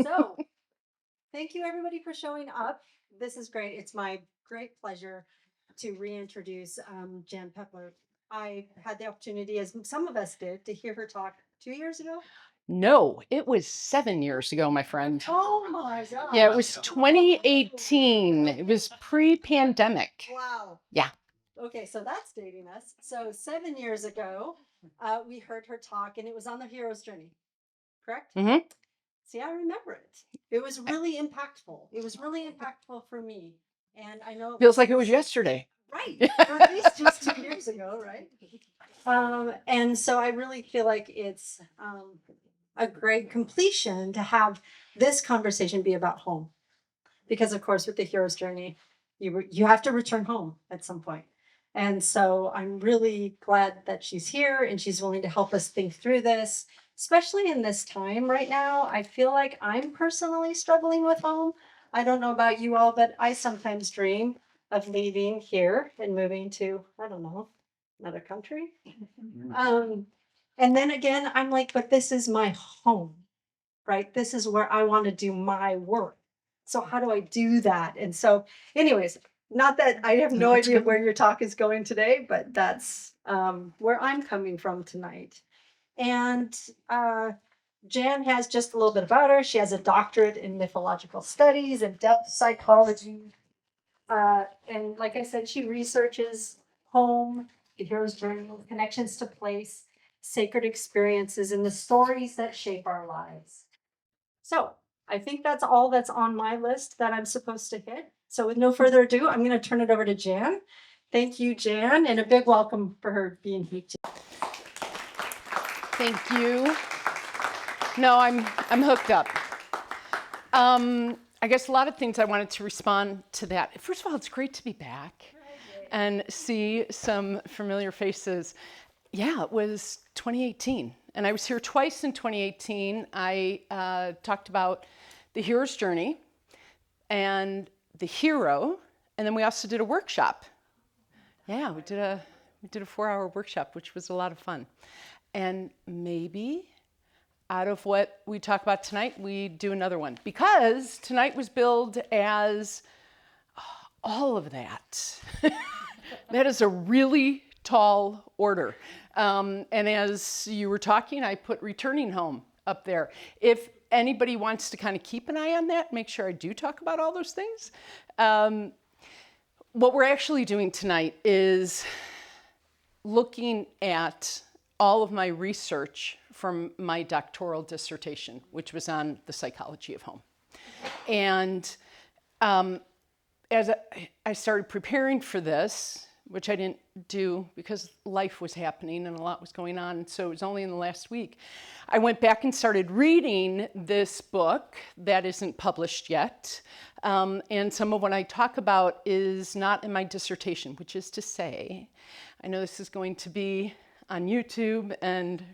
So, thank you everybody for showing up. This is great. It's my great pleasure to reintroduce Jan Peppler. I had the opportunity, as some of us did, to hear her talk 2 years ago. No, it was 7 years ago, my friend. Oh my God. Yeah, it was 2018. It was pre-pandemic. Wow. Yeah. Okay, so that's dating us. So 7 years ago, we heard her talk, and it was on the hero's journey, correct? Mm-hmm. See, I remember it. It was really impactful. It was really impactful for me. And I know Feels like it was yesterday. right, or at least just 2 years ago, right? And so I really feel like it's a great completion to have this conversation be about home. Because of course, with the hero's journey, you have to return home at some point. And so I'm really glad that she's here and she's willing to help us think through this, especially in this time right now. I feel like I'm personally struggling with home. I don't know about you all, but I sometimes dream of leaving here and moving to, I don't know, another country. Um, and then again, I'm like, but this is my home, right? This is where I want to do my work. So how do I do that? And so, anyways, not that I have no idea where your talk is going today, but that's where I'm coming from tonight. And Jan has just a little bit about her. She has a doctorate in mythological studies and depth psychology. And like I said, she researches home, the hero's journey, connections to place, sacred experiences, and the stories that shape our lives. So I think that's all that's on my list that I'm supposed to hit. So with no further ado, I'm going to turn it over to Jan. Thank you, Jan, and a big welcome for her being here today. Thank you. No, I'm hooked up. I guess a lot of things I wanted to respond to that. First of all, it's great to be back and see some familiar faces. Yeah, it was 2018, and I was here twice in 2018. I talked about the hero's journey and the hero, and then we also did a workshop. Yeah, we did a 4-hour workshop, which was a lot of fun. And maybe out of what we talk about tonight, we do another one, because tonight was billed as all of that. That is a really tall order. And as you were talking, I put returning home up there. If anybody wants to kind of keep an eye on that, make sure I do talk about all those things. What we're actually doing tonight is looking at all of my research from my doctoral dissertation, which was on the psychology of home. And as I started preparing for this, which I didn't do because life was happening and a lot was going on, so it was only in the last week, I went back and started reading this book that isn't published yet. And some of what I talk about is not in my dissertation, which is to say, I know this is going to be on YouTube, and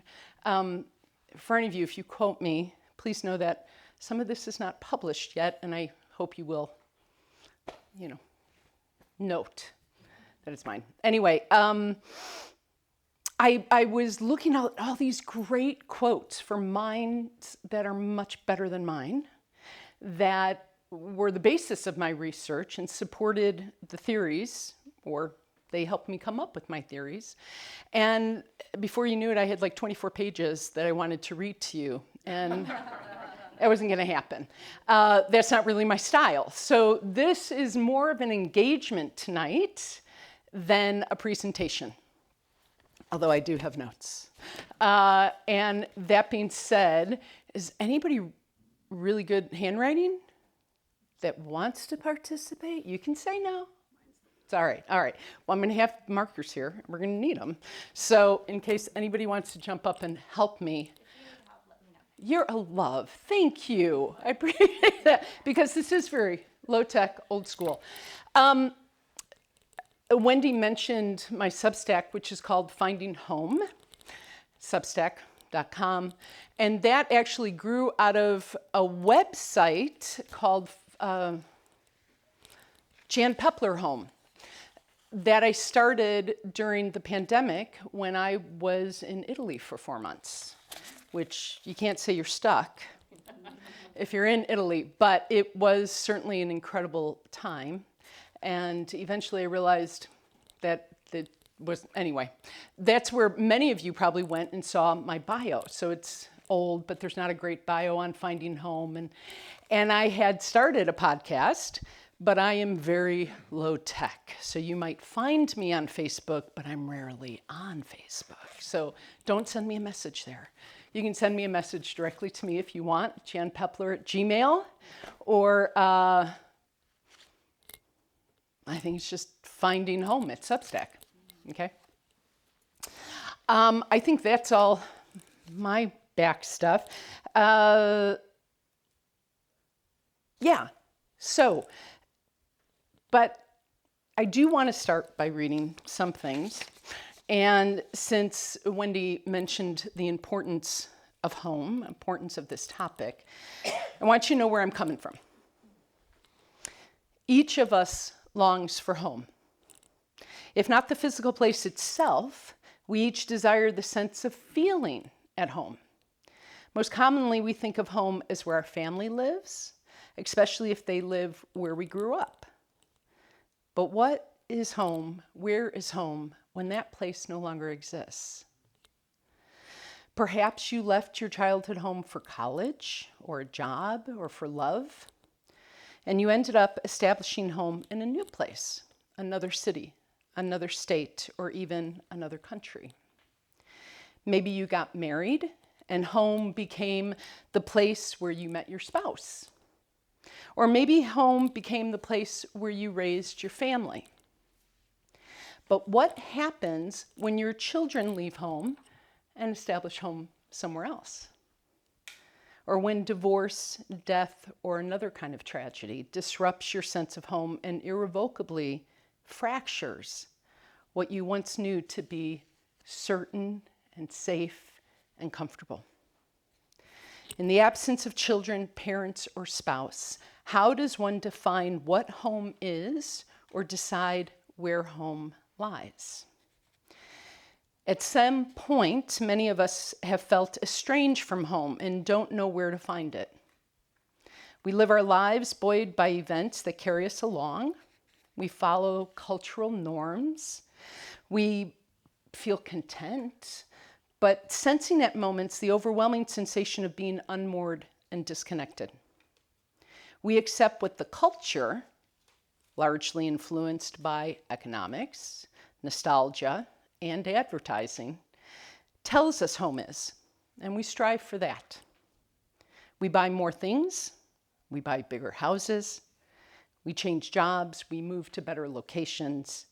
for any of you, if you quote me, please know that some of this is not published yet, and I hope you will, note that it's mine. Anyway, I was looking at all these great quotes from minds that are much better than mine, that were the basis of my research and supported the theories, or they helped me come up with my theories. And before you knew it, I had like 24 pages that I wanted to read to you. And that wasn't going to happen. That's not really my style. So this is more of an engagement tonight than a presentation, although I do have notes. And that being said, is anybody really good handwriting that wants to participate? You can say no. It's all right. All right. Well, I'm going to have markers here. We're going to need them. So in case anybody wants to jump up and help me. You're a love. Thank you. I appreciate that, because this is very low-tech, old school. Wendy mentioned my Substack, which is called Finding Home, substack.com. And that actually grew out of a website called Jan Peppler Home that I started during the pandemic when I was in Italy for 4 months, which you can't say you're stuck if you're in Italy, but it was certainly an incredible time. And eventually I realized that it was, anyway, that's where many of you probably went and saw my bio. So it's old, but there's not a great bio on finding home. And I had started a podcast, but I am very low tech. So you might find me on Facebook, but I'm rarely on Facebook. So don't send me a message there. You can send me a message directly to me if you want, Jan Peppler at Gmail, or I think it's just Finding Home at Substack, okay? I think that's all my back stuff. Yeah, so, but I do want to start by reading some things. And since Wendy mentioned the importance of home, importance of this topic, I want you to know where I'm coming from. Each of us longs for home. If not the physical place itself, we each desire the sense of feeling at home. Most commonly, we think of home as where our family lives, especially if they live where we grew up. But what is home? Where is home when that place no longer exists? Perhaps you left your childhood home for college or a job or for love, and you ended up establishing home in a new place, another city, another state, or even another country. Maybe you got married and home became the place where you met your spouse. Or maybe home became the place where you raised your family. But what happens when your children leave home and establish home somewhere else? Or when divorce, death, or another kind of tragedy disrupts your sense of home and irrevocably fractures what you once knew to be certain and safe and comfortable. In the absence of children, parents, or spouse, how does one define what home is or decide where home lies? At some point, many of us have felt estranged from home and don't know where to find it. We live our lives buoyed by events that carry us along. We follow cultural norms. We feel content, but sensing at moments the overwhelming sensation of being unmoored and disconnected. We accept what the culture, largely influenced by economics, nostalgia, and advertising, tells us home is, and we strive for that. We buy more things, we buy bigger houses, we change jobs, we move to better locations,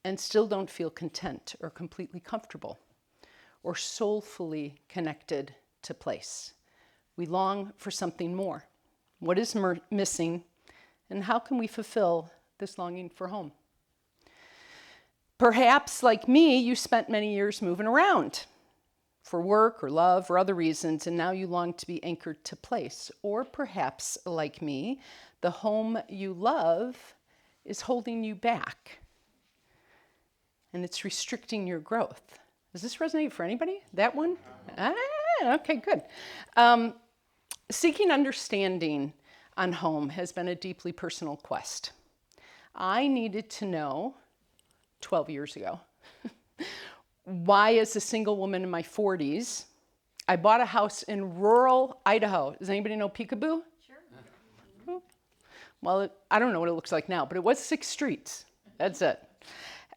and still don't feel content or completely comfortable or soulfully connected to place. We long for something more. What is missing, and how can we fulfill this longing for home? Perhaps, like me, you spent many years moving around for work or love or other reasons, and now you long to be anchored to place. Or perhaps, like me, the home you love is holding you back, and it's restricting your growth. Does this resonate for anybody? That one? Okay, good. Seeking understanding on home has been a deeply personal quest. I needed to know 12 years ago why, as a single woman in my 40s, I bought a house in rural Idaho. Does anybody know Peekaboo? Sure. Well, I don't know what it looks like now, but it was 6 streets. That's it.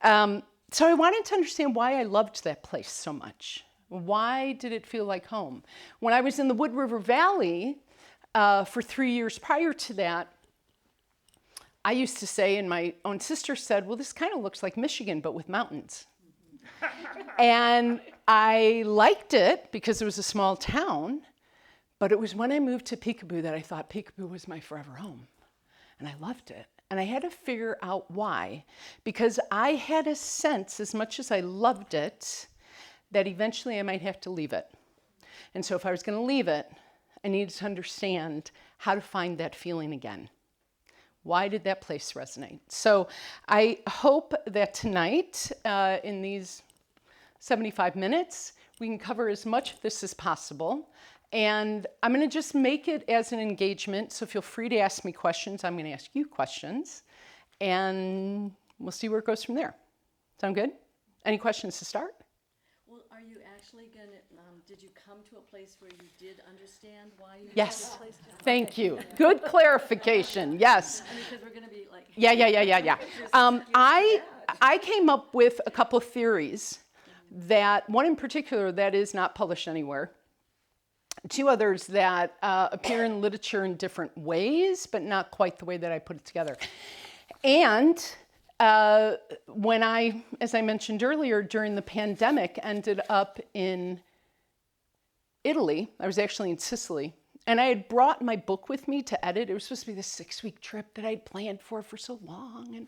So I wanted to understand why I loved that place so much. Why did it feel like home? When I was in the Wood River Valley for 3 years prior to that, I used to say, and my own sister said, well, this kind of looks like Michigan, but with mountains. And I liked it because it was a small town, but it was when I moved to Peekaboo that I thought Peekaboo was my forever home. And I loved it. And I had to figure out why, because I had a sense, as much as I loved it, that eventually I might have to leave it. And so if I was going to leave it, I needed to understand how to find that feeling again. Why did that place resonate? So I hope that tonight, in these 75 minutes, we can cover as much of this as possible And I'm going to just make it as an engagement, so feel free to ask me questions. I'm going to ask you questions, and we'll see where it goes from there. Sound good? Any questions to start? Well, are you actually going to, did you come to a place where you did understand why you Yes. chose this place? Thank you. Good clarification. Yes. I mean, because we're going to be like, Yeah. I came up with a couple of theories that, one in particular that is not published anywhere, two others that appear in literature in different ways, but not quite the way that I put it together. And when I, as I mentioned earlier, during the pandemic, ended up in Italy, I was actually in Sicily, and I had brought my book with me to edit. It was supposed to be this 6-week trip that I'd planned for so long.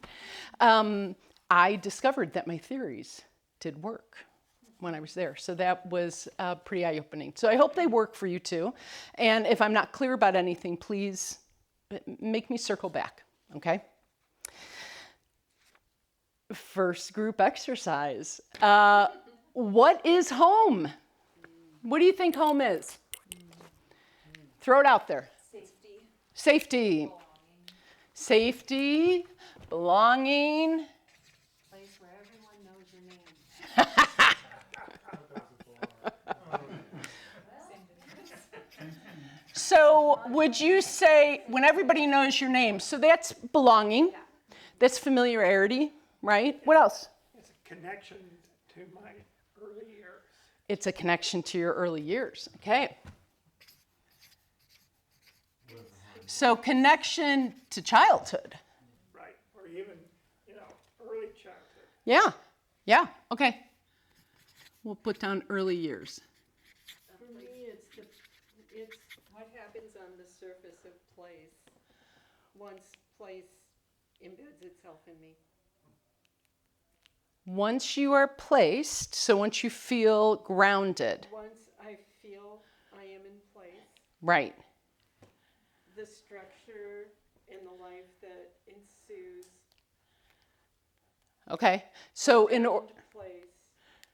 And I discovered that my theories did work when I was there. So that was pretty eye-opening. So I hope they work for you too. And if I'm not clear about anything, please make me circle back, okay? First group exercise. What is home? What do you think home is? Throw it out there. Safety. Safety, belonging. Place where everyone knows your name. So would you say when everybody knows your name, so that's belonging, that's familiarity, right? What else? It's a connection to my early years. It's a connection to your early years, okay. So connection to childhood. Right, or even, early childhood. Yeah, okay. We'll put down early years. for me, it's what happens on the surface of place once place embeds itself in me. Once you are placed, so once you feel grounded, Once I feel I am in place, right. the structure and the life that ensues Okay, so around place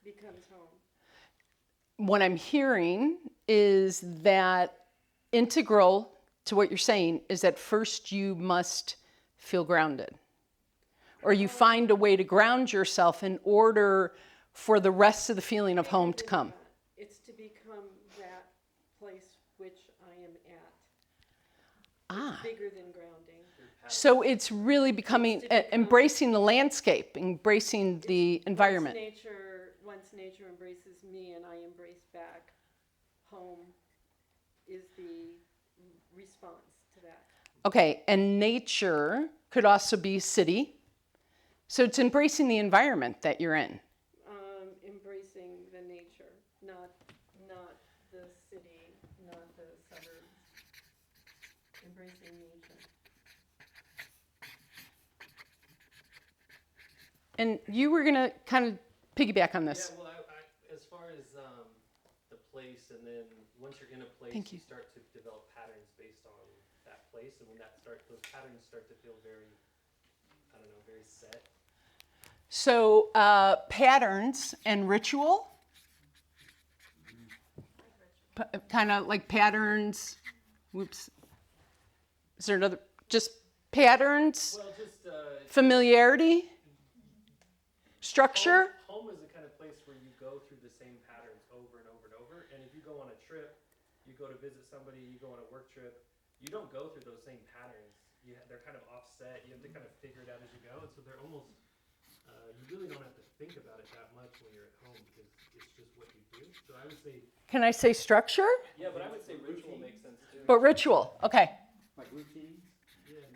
becomes home. what I'm hearing is that integral to what you're saying is that first you must feel grounded, or you find a way to ground yourself in order for the rest of the feeling of home to come. It's to become that place which I am at. Ah. Bigger than grounding. So it's really becoming, embracing the landscape, embracing the environment. Once nature embraces me and I embrace back, home is the response to that. Okay, and nature could also be city. So it's embracing the environment that you're in. Embracing the nature, not the city, not the suburbs. Embracing nature. And you were gonna kind of piggyback on this. Yeah, well, as far as the place, and then once you're in a place, Thank you. you start to develop patterns based on that place, and when those patterns start to feel very, I don't know, very set. So patterns and ritual, kind of like patterns. Whoops. Is there another? Just patterns, Well, just familiarity, structure. home is the kind of place where you go through the same patterns over and over and over. And if you go on a trip, you go to visit somebody, you go on a work trip, you don't go through those same patterns. They're kind of offset. You have to kind of figure it out as you go, and so they're almost. You really don't have to think about it that much when you're at home because it's just what you do. So I would say. Can I say structure? Yeah, but I would say ritual makes sense too. But ritual, okay. Like routines?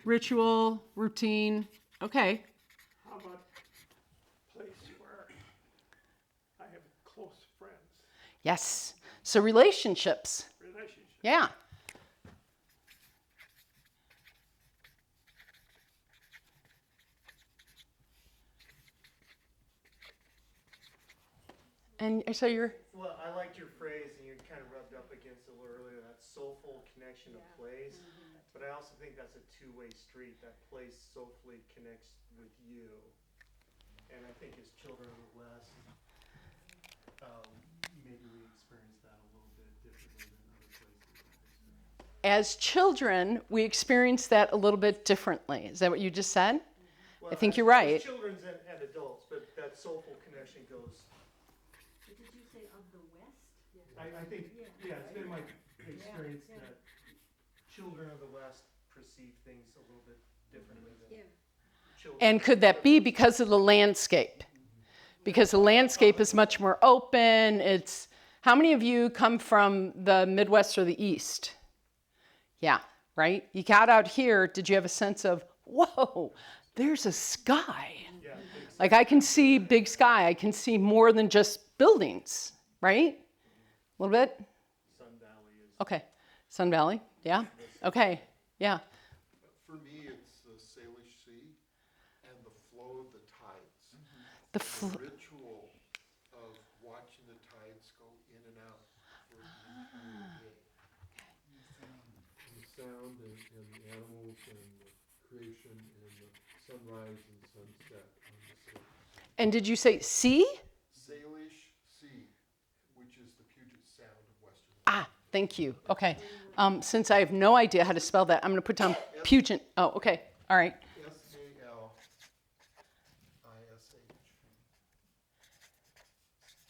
Ritual, routine, okay. How about place where I have close friends, Yes. So relationships, relationships? yeah. And so you're, Well, I liked your phrase, and you kind of rubbed up against it a little earlier, that soulful connection of place. But I also think that's a two-way street. That place soulfully connects with you. And I think as children of the West, maybe we experience that a little bit differently than other as children, we experience that a little bit differently. Is that what you just said? Well, I think as- you're right. as children and adults, but that soulful connection goes. But did you say of the West? I think, yeah, it's been my experience that children of the West perceive things a little bit differently than children. And could that be because of the landscape? Because the landscape is much more open. It's, how many of you come from the Midwest or the East? Yeah, right? You got out here, did you have a sense of, whoa, there's a sky? Yeah, big Like I can see big sky. I can see more than just buildings, right? A little bit? Sun Valley is. Okay. Sun Valley, yeah? Okay, yeah. For me, it's the Salish Sea and the flow of the tides. The The ritual of watching the tides go in and out for the entire day. The sound and the animals and the creation and the sunrise and sunset on the sea. And did you say sea? Salish Sea, which is the Puget Sound of Western. Ah, thank you. Okay. Since I have no idea how to spell that, I'm going to put down Puget. Oh, okay. All right. Salish.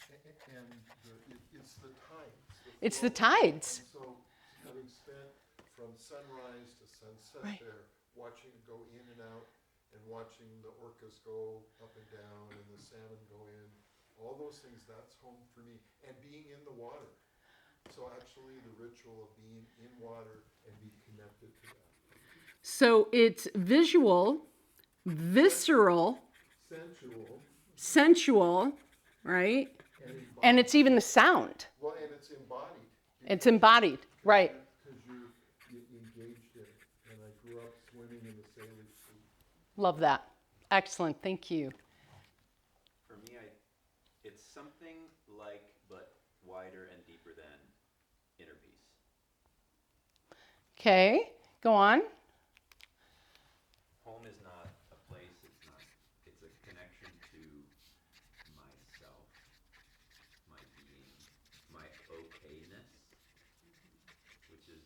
And it's the tides. It's the flow. tides. And so, having spent from sunrise to sunset Right. there, watching it go in and out, and watching the orcas go up and down, and the salmon go in, all those things, that's home for me. And being in the water. So actually, the ritual of being in water and being connected to that. So it's visual, visceral, sensual, right? And embodied. And it's even the sound. Well, and it's embodied. It's embodied, right? Because you're engaged in it. And I grew up swimming in the Salish Sea. Love that. Excellent. Thank you. For me, it's something like, but wider and deeper than inner peace. Okay, go on. Home is not a place, it's a connection to myself, my being, my okayness, which is,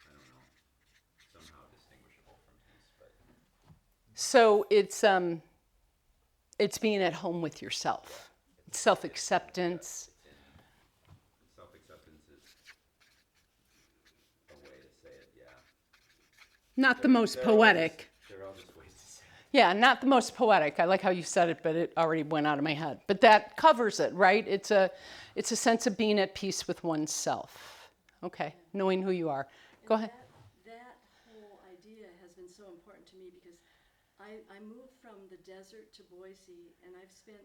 I don't know, somehow distinguishable from peace, but So it's being at home with yourself. Self-acceptance. self-acceptance is a way to say it, yeah. Not the most They're all poetic. They're all just ways to say it. Yeah, not the most poetic. I like how you said it, but it already went out of my head. But that covers it, right? It's a sense of being at peace with oneself. Okay, knowing who you are. Go ahead. That whole idea has been so important to me because I moved from the desert to Boise, and I've spent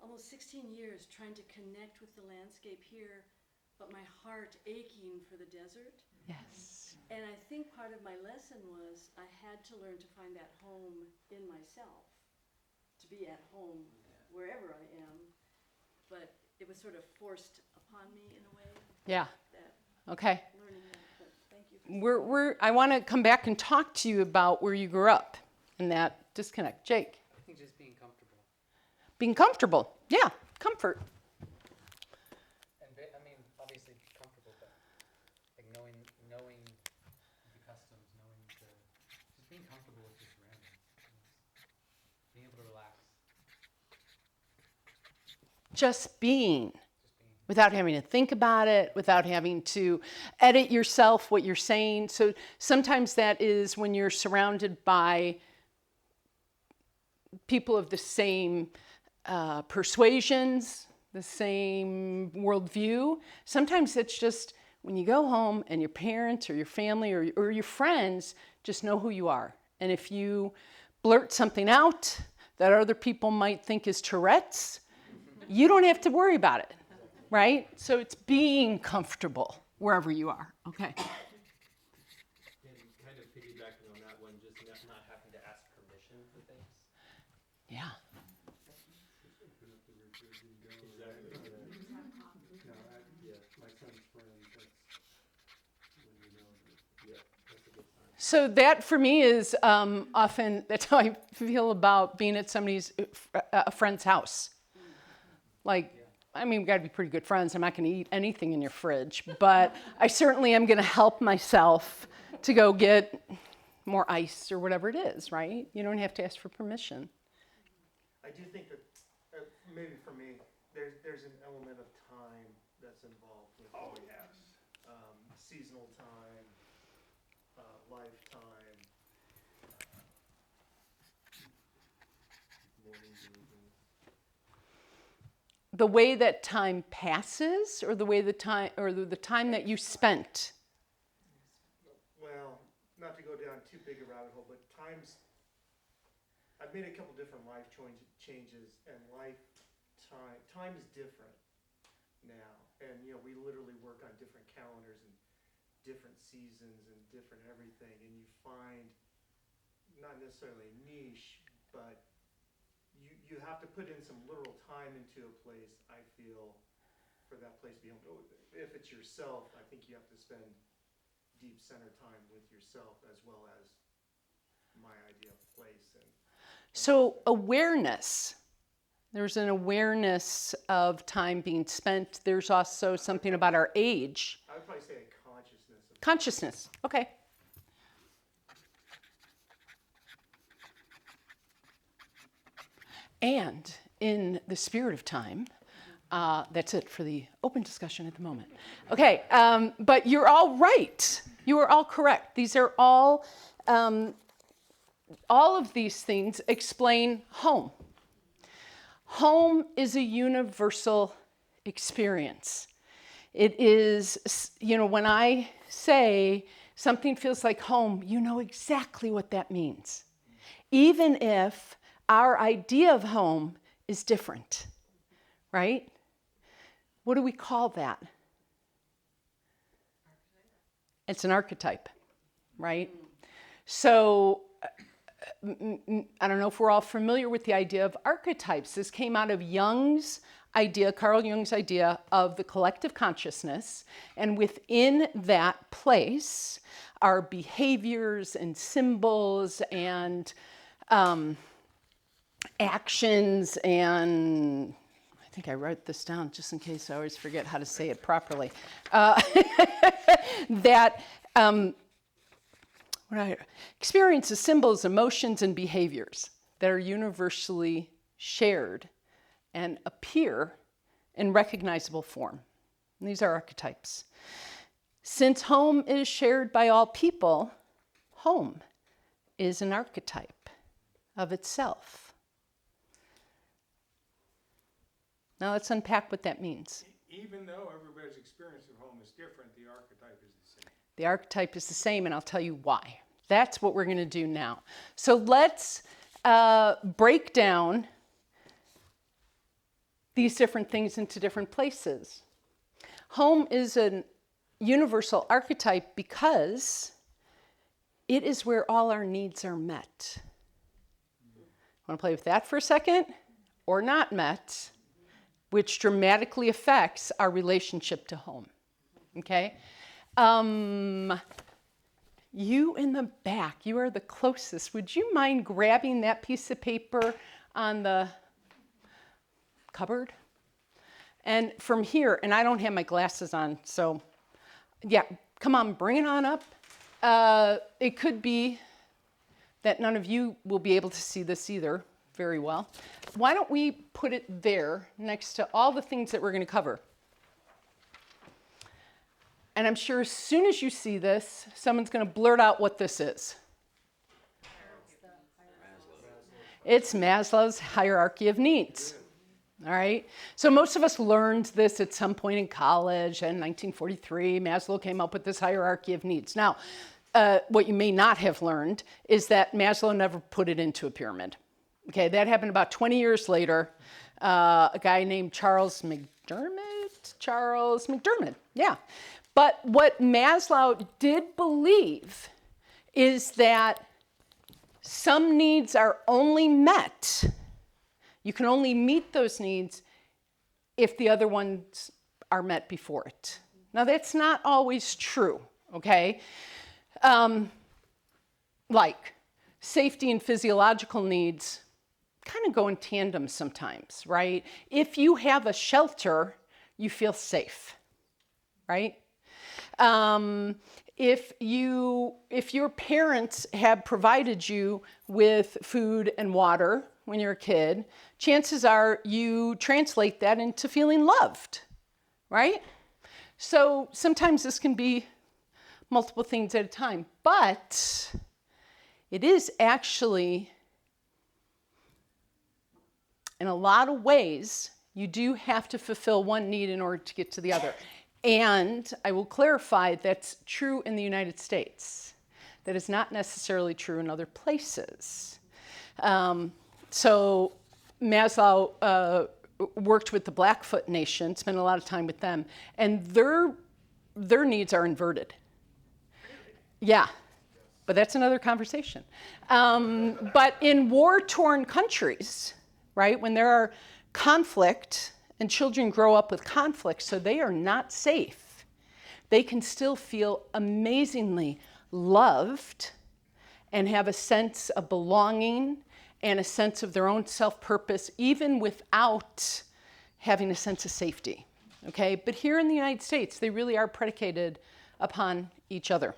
almost 16 years trying to connect with the landscape here, but my heart aching for the desert. Yes. And I think part of my lesson was I had to learn to find that home in myself, to be at home wherever I am. But it was sort of forced upon me in a way, Yeah. that Okay. learning that. But thank you for I want to come back and talk to you about where you grew up and that disconnect. Jake. I think just being comfortable. Being comfortable. Yeah, comfort. And I mean, obviously comfortable, but like knowing the customs, just being comfortable with your surroundings. Being able to relax. Just being. Just being. Without having to think about it, without having to edit yourself, what you're saying. So sometimes that is when you're surrounded by people of the same persuasions, the same worldview. Sometimes it's just when you go home and your parents or your family or your friends just know who you are. And if you blurt something out that other people might think is Tourette's, you don't have to worry about it. Right? So it's being comfortable wherever you are. Okay. And kind of piggybacking on that one, just not having to ask permission for things. Yeah. My son's friend, that's when you know that. Yeah, that's a good sign. So that for me is often, that's how I feel about being at a friend's house. Like, I mean, we've got to be pretty good friends. I'm not going to eat anything in your fridge, but I certainly am going to help myself to go get more ice or whatever it is, right? You don't have to ask for permission. I do think that, maybe for me, there's an element of time that's involved with Oh, it. yes. Seasonal time, lifetime, mornings and evenings. The way that time passes, or the way the time that you spent. Well, not to go down too big a rabbit hole, but I've made a couple different life changes, and time is different now. And, we literally work on different calendars and different seasons and different everything, and you find, not necessarily a niche, but you have to put in some literal time into a place, I feel, for that place to be able to, if it's yourself, I think you have to spend deep center time with yourself as well as my idea of place. So awareness. There's an awareness of time being spent. There's also something about our age. I would probably say a consciousness. Consciousness, okay. And in the spirit of time, that's it for the open discussion at the moment. Okay, but you're all right. You are all correct. These are all of these things explain home. Home is a universal experience. It is, when I say something feels like home, you know exactly what that means. Even if our idea of home is different, right? What do we call that? It's an archetype, right? So I don't know if we're all familiar with the idea of archetypes. This came out of Jung's idea, Carl Jung's idea of the collective consciousness. And within that place are behaviors and symbols and actions, and I think I wrote this down just in case I always forget how to say it properly. Experiences, symbols, emotions, and behaviors that are universally shared and appear in recognizable form. And these are archetypes. Since home is shared by all people, home is an archetype of itself. Now let's unpack what that means. Even though everybody's experience of home is different, the archetype is the same. The archetype is the same, and I'll tell you why. That's what we're going to do now. So let's break down these different things into different places. Home is a universal archetype because it is where all our needs are met. Want to play with that for a second? Or not met, which dramatically affects our relationship to home. Okay? You in the back, you are the closest. Would you mind grabbing that piece of paper on the cupboard? And from here, and I don't have my glasses on, so yeah, come on, bring it on up. It could be that none of you will be able to see this either very well. Why don't we put it there next to all the things that we're going to cover? And I'm sure as soon as you see this, someone's going to blurt out what this is. It's Maslow's hierarchy of needs. All right. So most of us learned this at some point in college. In 1943, Maslow came up with this hierarchy of needs. Now, what you may not have learned is that Maslow never put it into a pyramid. Okay, that happened about 20 years later. A guy named Charles McDermott, yeah. But what Maslow did believe is that some needs are only met. You can only meet those needs if the other ones are met before it. Now, that's not always true, okay? Like safety and physiological needs kind of go in tandem sometimes, right? If you have a shelter, you feel safe, right? If your parents have provided you with food and water when you're a kid, chances are you translate that into feeling loved, right? So sometimes this can be multiple things at a time, but it is actually, in a lot of ways, you do have to fulfill one need in order to get to the other. And I will clarify that's true in the United States. That is not necessarily true in other places. So Maslow worked with the Blackfoot Nation, spent a lot of time with them, and their needs are inverted. Yeah, but that's another conversation. But in war-torn countries, right, when there are conflict and children grow up with conflict, so they are not safe, they can still feel amazingly loved and have a sense of belonging and a sense of their own self-purpose, even without having a sense of safety, okay? But here in the United States, they really are predicated upon each other.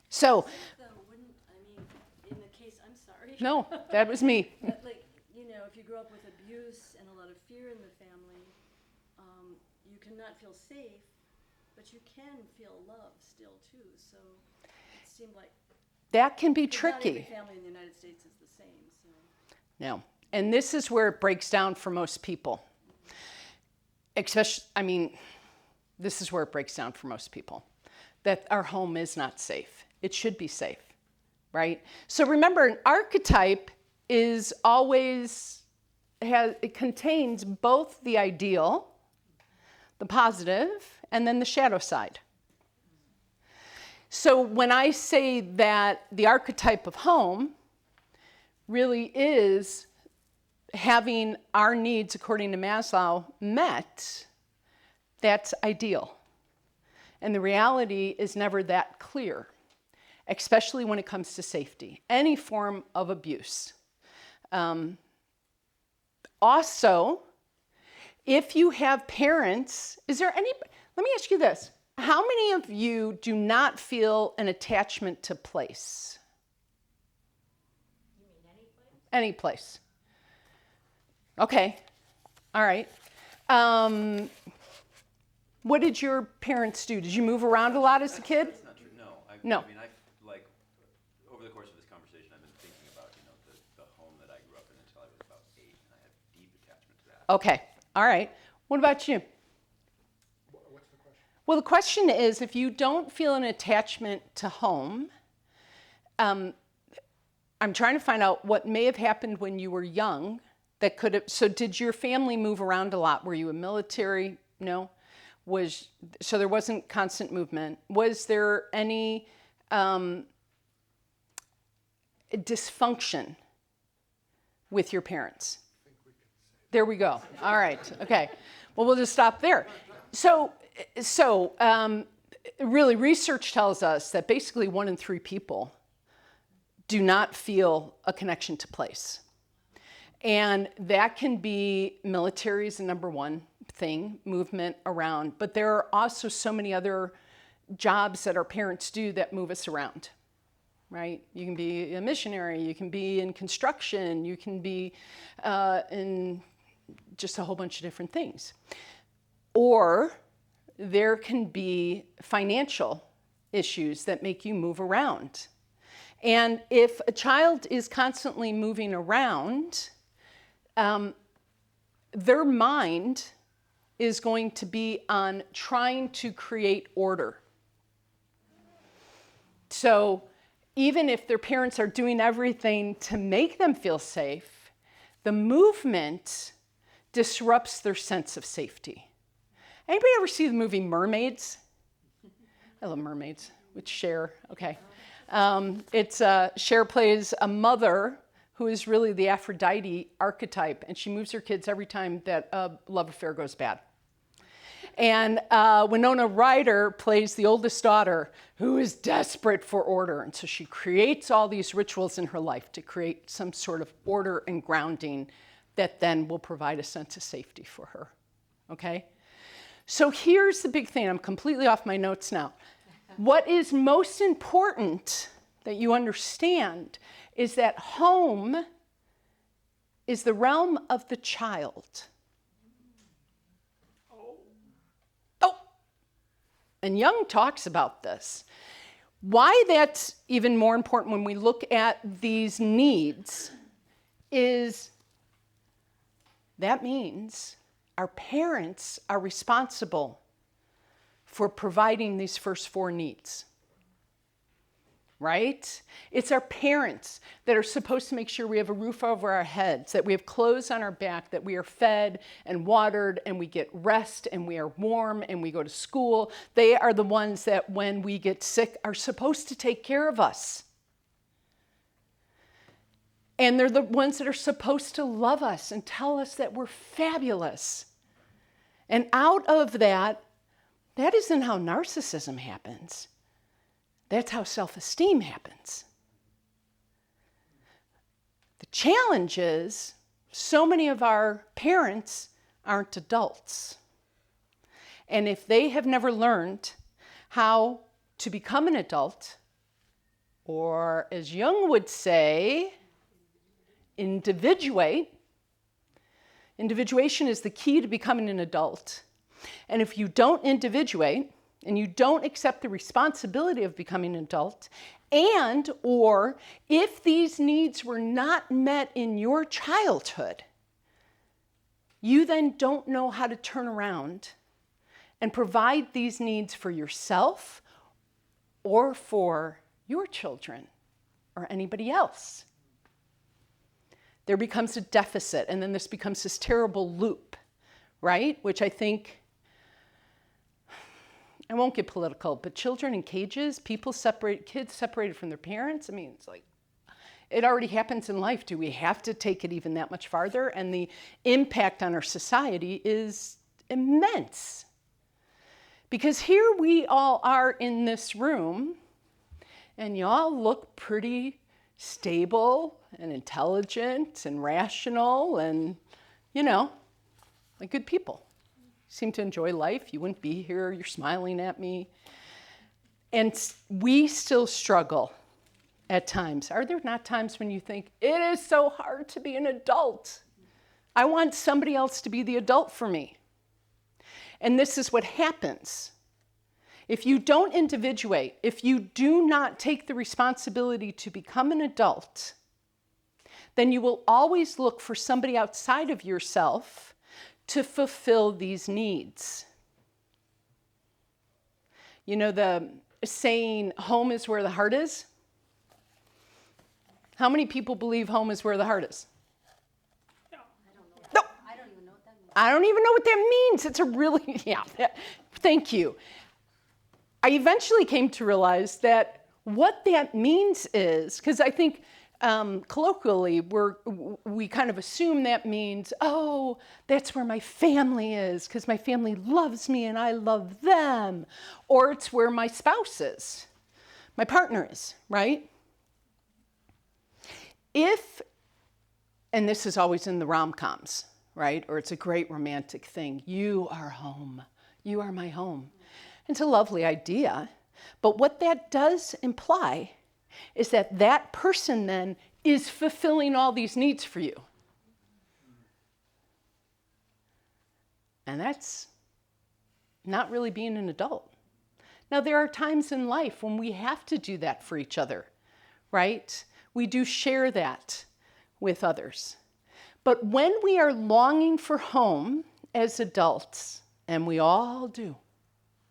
So, Though, wouldn't, I mean, in the case, I'm sorry. no, that was me. But like, you know, if you grow up with abuse and a lot of fear in the family, you cannot feel safe, but you can feel love still too. So it seemed like That can be 'cause not every tricky. family in the United States is the same. So No. And this is where it breaks down for most people. Especially, I mean, this is where it breaks down for most people. That our home is not safe. It should be safe, right? So remember, an archetype is always, it contains both the ideal, the positive, and then the shadow side. So when I say that the archetype of home really is having our needs, according to Maslow, met, that's ideal. And the reality is never that clear, especially when it comes to safety, any form of abuse. Also, if you have parents, let me ask you this. How many of you do not feel an attachment to place? You mean any place? Any place. Okay, all right. What did your parents do? Did you move around a lot as a kid? That's not true, no. No. I mean, like, over the course of this conversation, I've been thinking about, the home that I grew up in until I was about 8, and I have deep attachment to that. Okay, all right. What about you? What's the question? Well, the question is, if you don't feel an attachment to home, I'm trying to find out what may have happened when you were young that could have, so did your family move around a lot? Were you a military? No? So there wasn't constant movement. Was there any dysfunction with your parents? There we go. All right. Okay. Well, we'll just stop there. So really, research tells us that basically 1 in 3 people do not feel a connection to place. And that can be military is the number one thing, movement around. But there are also so many other jobs that our parents do that move us around, right? You can be a missionary, you can be in construction, you can be in just a whole bunch of different things. Or there can be financial issues that make you move around. And if a child is constantly moving around, their mind is going to be on trying to create order. So even if their parents are doing everything to make them feel safe, the movement disrupts their sense of safety. Anybody ever see the movie Mermaids? I love Mermaids with Cher. Okay. Cher plays a mother who is really the Aphrodite archetype, and she moves her kids every time that a love affair goes bad. And Winona Ryder plays the oldest daughter who is desperate for order. And so she creates all these rituals in her life to create some sort of order and grounding that then will provide a sense of safety for her. Okay? So here's the big thing. I'm completely off my notes now. What is most important that you understand is that home is the realm of the child. Oh! And Jung talks about this. Why that's even more important when we look at these needs is that means our parents are responsible for providing these first 4 needs. Right? It's our parents that are supposed to make sure we have a roof over our heads, that we have clothes on our back, that we are fed and watered, and we get rest, and we are warm, and we go to school. They are the ones that, when we get sick, are supposed to take care of us. And they're the ones that are supposed to love us and tell us that we're fabulous. And out of that isn't how narcissism happens. That's how self-esteem happens. The challenge is so many of our parents aren't adults. And if they have never learned how to become an adult, or as Jung would say, individuate, individuation is the key to becoming an adult. And if you don't individuate, and you don't accept the responsibility of becoming an adult, and or if these needs were not met in your childhood, you then don't know how to turn around and provide these needs for yourself or for your children or anybody else. There becomes a deficit, and then this becomes this terrible loop, right? Which I think, I won't get political, but children in cages, kids separated from their parents. I mean, it's like, it already happens in life. Do we have to take it even that much farther? And the impact on our society is immense. Because here we all are in this room, and y'all look pretty stable and intelligent and rational and, like good people. Seem to enjoy life. You wouldn't be here. You're smiling at me. And we still struggle at times. Are there not times when you think, it is so hard to be an adult? I want somebody else to be the adult for me. And this is what happens. If you don't individuate, if you do not take the responsibility to become an adult, then you will always look for somebody outside of yourself to fulfill these needs. You know the saying, home is where the heart is? How many people believe home is where the heart is? No. I don't even know what that means. I don't even know what that means. It's a really, thank you. I eventually came to realize that what that means is, because I think colloquially, we kind of assume that means, oh, that's where my family is, because my family loves me and I love them. Or it's where my spouse is, my partner is, right? And this is always in the rom-coms, right? Or it's a great romantic thing. You are home. You are my home. It's a lovely idea. But what that does imply is that that person then is fulfilling all these needs for you. And that's not really being an adult. Now, there are times in life when we have to do that for each other, right? We do share that with others. But when we are longing for home as adults, and we all do,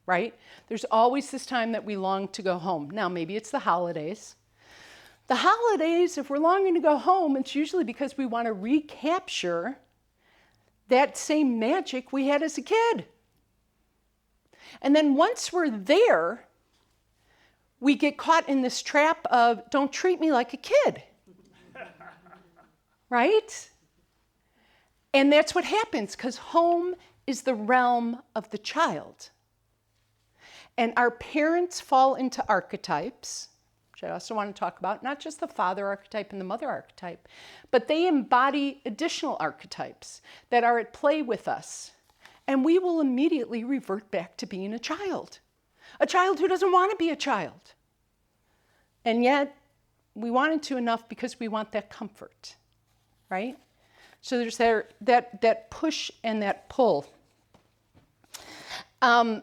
right? There's always this time that we long to go home. Now, maybe it's the holidays. The holidays, if we're longing to go home, it's usually because we want to recapture that same magic we had as a kid. And then once we're there, we get caught in this trap of, don't treat me like a kid. Right? And that's what happens, because home is the realm of the child. And our parents fall into archetypes, which I also want to talk about, not just the father archetype and the mother archetype, but they embody additional archetypes that are at play with us. And we will immediately revert back to being a child who doesn't want to be a child. And yet, we wanted to enough because we want that comfort, right? So there's that push and that pull. A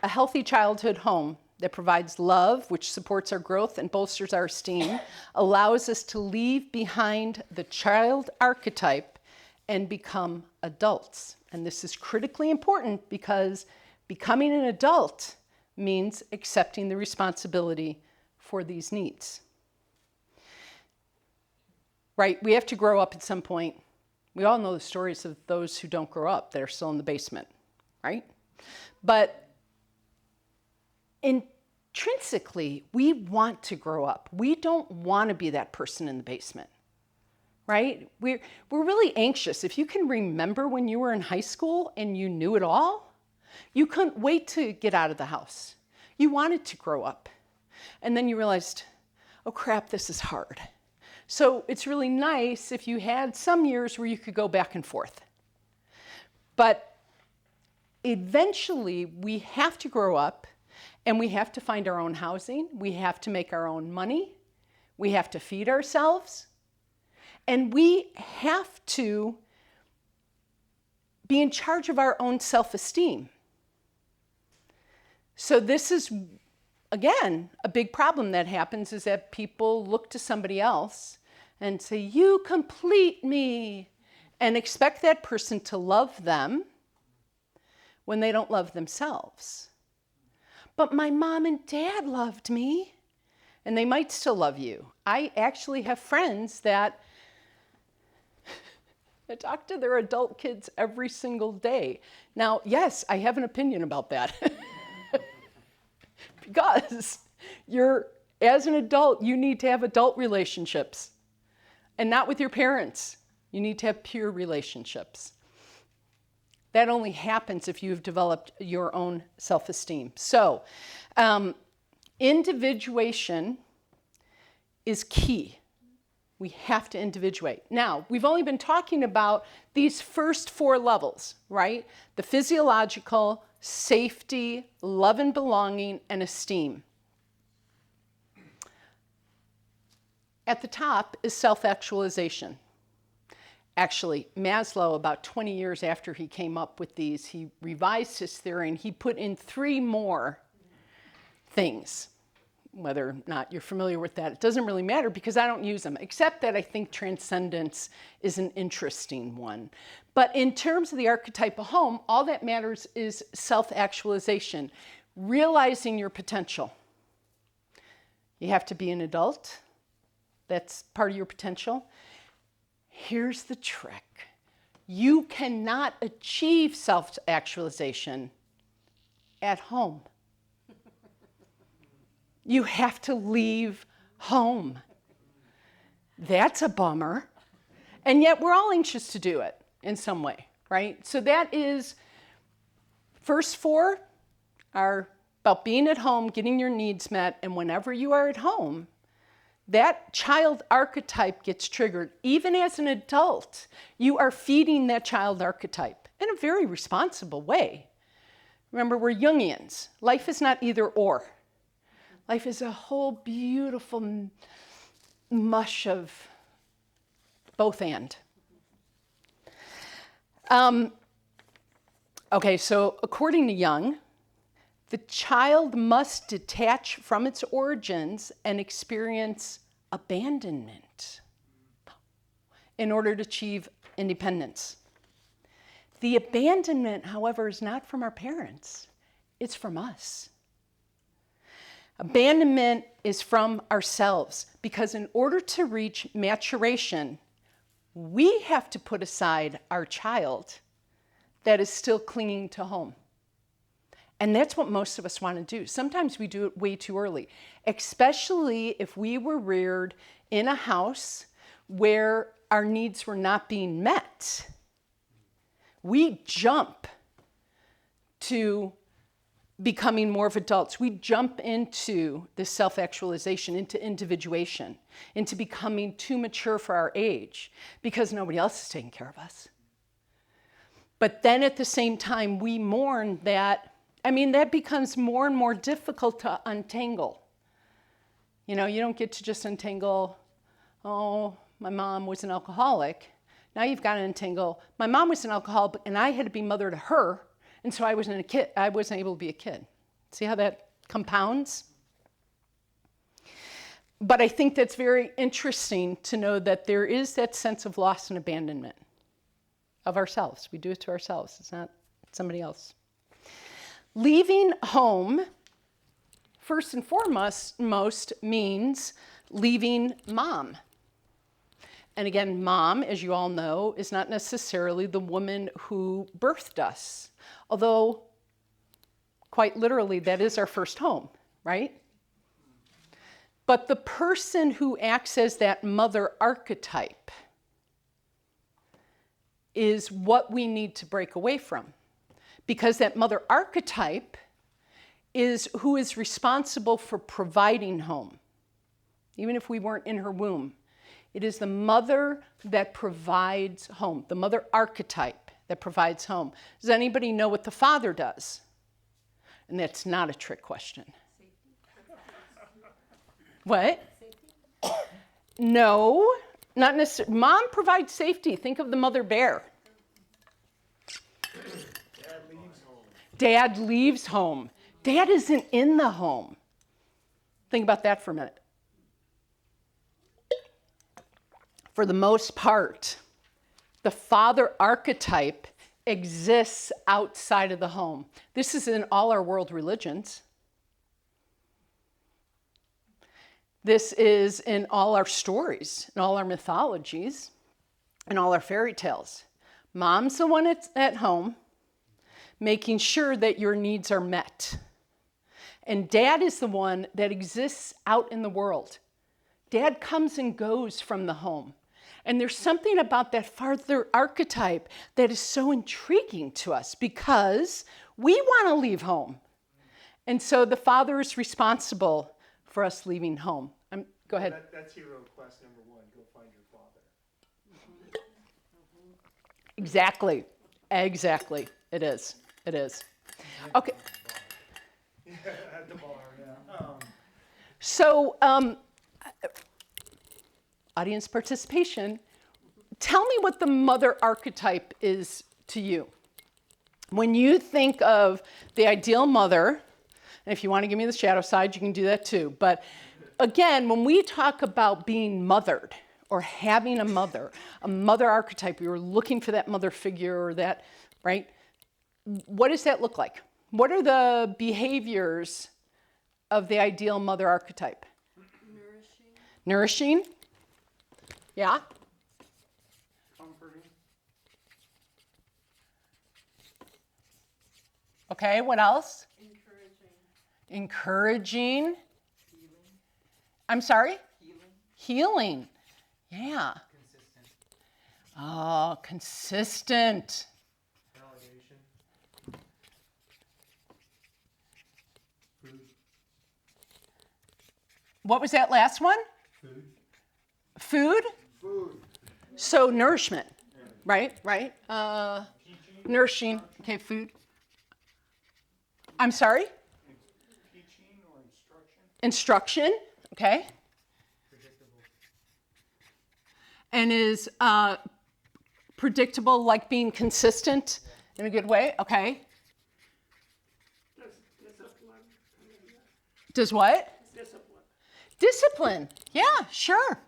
healthy childhood home that provides love, which supports our growth and bolsters our esteem, allows us to leave behind the child archetype and become adults. And this is critically important because becoming an adult means accepting the responsibility for these needs. Right? We have to grow up at some point. We all know the stories of those who don't grow up that are still in the basement, right? But intrinsically, we want to grow up. We don't want to be that person in the basement, right? We're really anxious. If you can remember when you were in high school and you knew it all, you couldn't wait to get out of the house. You wanted to grow up. And then you realized, oh crap, this is hard. So it's really nice if you had some years where you could go back and forth. But eventually, we have to grow up and we have to find our own housing. We have to make our own money. We have to feed ourselves. And we have to be in charge of our own self-esteem. So this is, again, a big problem that happens is that people look to somebody else and say, you complete me, and expect that person to love them when they don't love themselves. But my mom and dad loved me, and they might still love you. I actually have friends that talk to their adult kids every single day. Now, yes, I have an opinion about that. Because as an adult, you need to have adult relationships. And not with your parents. You need to have peer relationships. That only happens if you've developed your own self-esteem. So, individuation is key. We have to individuate. Now, we've only been talking about these first 4 levels, right? The physiological, safety, love and belonging, and esteem. At the top is self-actualization. Actually, Maslow, about 20 years after he came up with these, he revised his theory and he put in 3 more things. Whether or not you're familiar with that, it doesn't really matter because I don't use them, except that I think transcendence is an interesting one. But in terms of the archetype of home, all that matters is self-actualization, realizing your potential. You have to be an adult. That's part of your potential. Here's the trick. You cannot achieve self-actualization at home. You have to leave home. That's a bummer. And yet we're all anxious to do it in some way, right? So that is, first 4 are about being at home, getting your needs met, and whenever you are at home, that child archetype gets triggered. Even as an adult, you are feeding that child archetype in a very responsible way. Remember, we're Jungians. Life is not either or. Life is a whole beautiful mush of both and. Okay, so according to Jung, the child must detach from its origins and experience abandonment in order to achieve independence. The abandonment, however, is not from our parents. It's from us. Abandonment is from ourselves because in order to reach maturation, we have to put aside our child that is still clinging to home. And that's what most of us want to do. Sometimes we do it way too early, especially if we were reared in a house where our needs were not being met. we jump to becoming more of adults. We jump into this self-actualization, into individuation, into becoming too mature for our age because nobody else is taking care of us. But then at the same time, we mourn that, that becomes more and more difficult to untangle. You don't get to just untangle, oh, my mom was an alcoholic. Now you've got to untangle, my mom was an alcoholic and I had to be mother to her. And so I wasn't able to be a kid. See how that compounds? But I think that's very interesting to know that there is that sense of loss and abandonment of ourselves. We do it to ourselves. It's not somebody else. Leaving home, first and foremost, means leaving mom. And again, mom, as you all know, is not necessarily the woman who birthed us. Although, quite literally, that is our first home, right? But the person who acts as that mother archetype is what we need to break away from. Because that mother archetype is who is responsible for providing home. Even if we weren't in her womb. It is the mother that provides home, the mother archetype that provides home. Does anybody know what the father does? And that's not a trick question. What? No, not necessarily. Mom provides safety. Think of the mother bear. Dad leaves home. Dad leaves home. Dad isn't in the home. Think about that for a minute. For the most part, the father archetype exists outside of the home. This is in all our world religions. This is in all our stories, in all our mythologies, in all our fairy tales. Mom's the one that's at home, making sure that your needs are met. And dad is the one that exists out in the world. Dad comes and goes from the home. And there's something about that father archetype that is so intriguing to us because we want to leave home. And so the father is responsible for us leaving home. Go ahead. That's hero quest number 1. Go find your father. Exactly. It is. Okay. At the bar, yeah. So, audience participation, tell me what the mother archetype is to you. When you think of the ideal mother, and if you want to give me the shadow side, you can do that too. But again, when we talk about being mothered or having a mother archetype, we were looking for that mother figure or that, right? What does that look like? What are the behaviors of the ideal mother archetype? Nourishing. Yeah. Comforting. Okay, what else? Encouraging. Encouraging. Healing. I'm sorry? Healing. Healing. Yeah. Consistent. Oh, consistent. Validation. Food. What was that last one? Food. Food? Food. So nourishment, right? Nourishing. Okay, food. I'm sorry? Teaching or instruction. Instruction. Okay. Predictable. And is predictable, like being consistent in a good way? Okay. Discipline. Does what? Discipline. Discipline. Yeah, sure.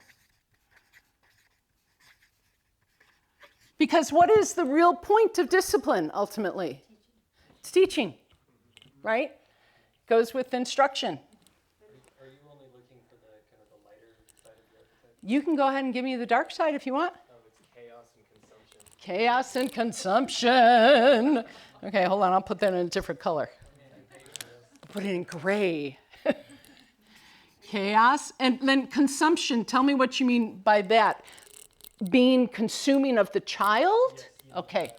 Because what is the real point of discipline ultimately? It's teaching, right? Goes with instruction. Are you only looking for the kind of the lighter side of the archetype? You can go ahead and give me the dark side if you want. Oh, it's chaos and consumption. Chaos and consumption. Okay, hold on. I'll put that in a different color. I'll put it in gray. Chaos and then consumption. Tell me what you mean by that. Being consuming of the child? Okay.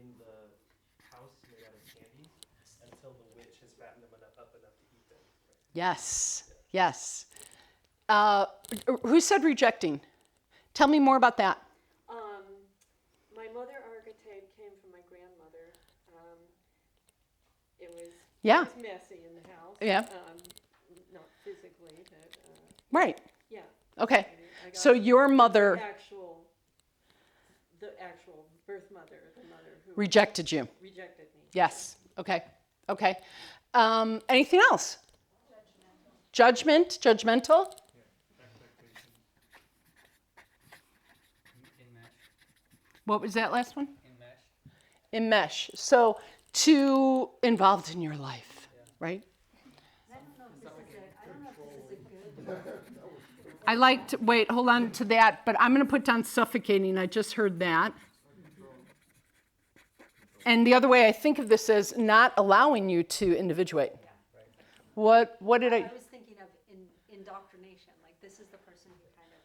in the house made out of candies until the witch has fattened them up enough to eat them. Right? Yes, yes. Who said rejecting? Tell me more about that. My mother archetype came from my grandmother. It was Yeah. It was messy in the house. Yeah. Not physically, but Right. yeah. Okay. I got So your mother the actual birth mother, the mother who rejected you. rejected me. Yes. Okay. Okay. Anything else? Judgmental? Enmesh. What was that last one? Enmesh. Enmesh. So too involved in your life, right? I don't know if this is a good. I liked, wait, hold on to that, but I'm going to put down suffocating. I just heard that. And the other way I think of this is not allowing you to individuate. What did I was thinking of indoctrination, like this is the person who kind of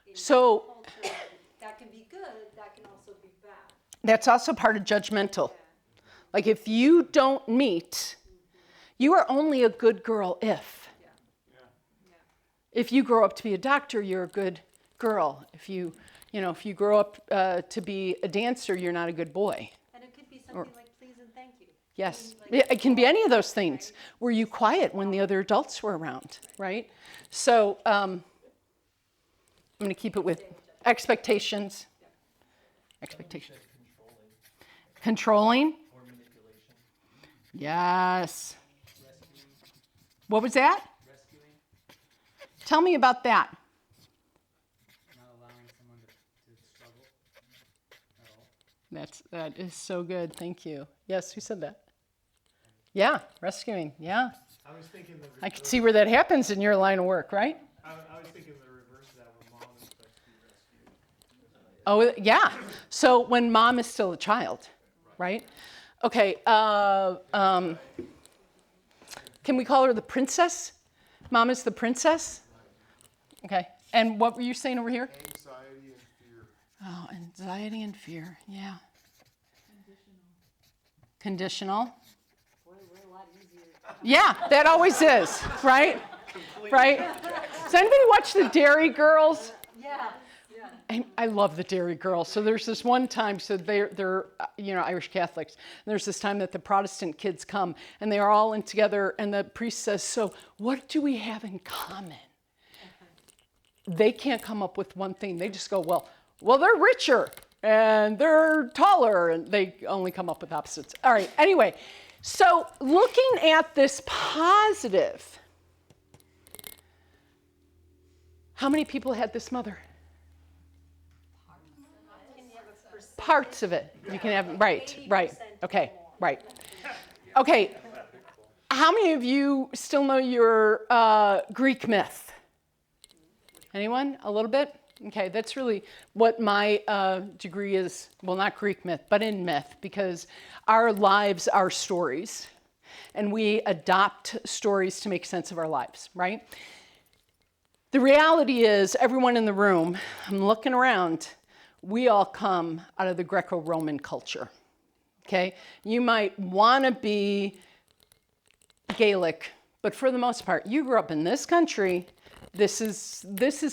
in So- culture, that can be good, that can also be bad. That's also part of judgmental. Like if you don't meet, you are only a good girl if. If you grow up to be a doctor, you're a good girl. If you grow up to be a dancer, you're not a good boy. And it could be something like please and thank you. Yes, Like, it can be any of those things. Were you quiet when the other adults were around, right? So I'm going to keep it with expectations. Expectations. Controlling. Or manipulation. Yes. Rescuing. What was that? Rescuing. Tell me about that. Not allowing someone to struggle at all. That is so good. Thank you. Yes, who said that? Yeah, rescuing. Yeah. I was thinking the I could see where that happens in your line of work, right? I was thinking the reverse of that, where mom expects to be rescued. Oh, yeah. So when mom is still a child, right? Okay. Can we call her the princess? Mom is the princess? Okay. And what were you saying over here? Anxiety and fear. Oh, anxiety and fear. Yeah. Conditional. Boy, we're a lot easier. Yeah, that always is, right? Right? Does anybody watch the Dairy Girls? Yeah. I love the Dairy Girls. So there's this one time, so they're Irish Catholics. And there's this time that the Protestant kids come, and they are all in together, and the priest says, "So what do we have in common?" They can't come up with one thing. They just go, well, they're richer, and they're taller, and they only come up with opposites. All right. Anyway, so looking at this positive, how many people had this mother? Parts of it. You can have, right. Okay, right. Okay, how many of you still know your Greek myth? Anyone? A little bit? Okay, that's really what my degree is. Well, not Greek myth, but in myth, because our lives are stories, and we adopt stories to make sense of our lives, right? The reality is, everyone in the room, I'm looking around, we all come out of the Greco-Roman culture, okay? You might want to be Gaelic, but for the most part, you grew up in this country. This is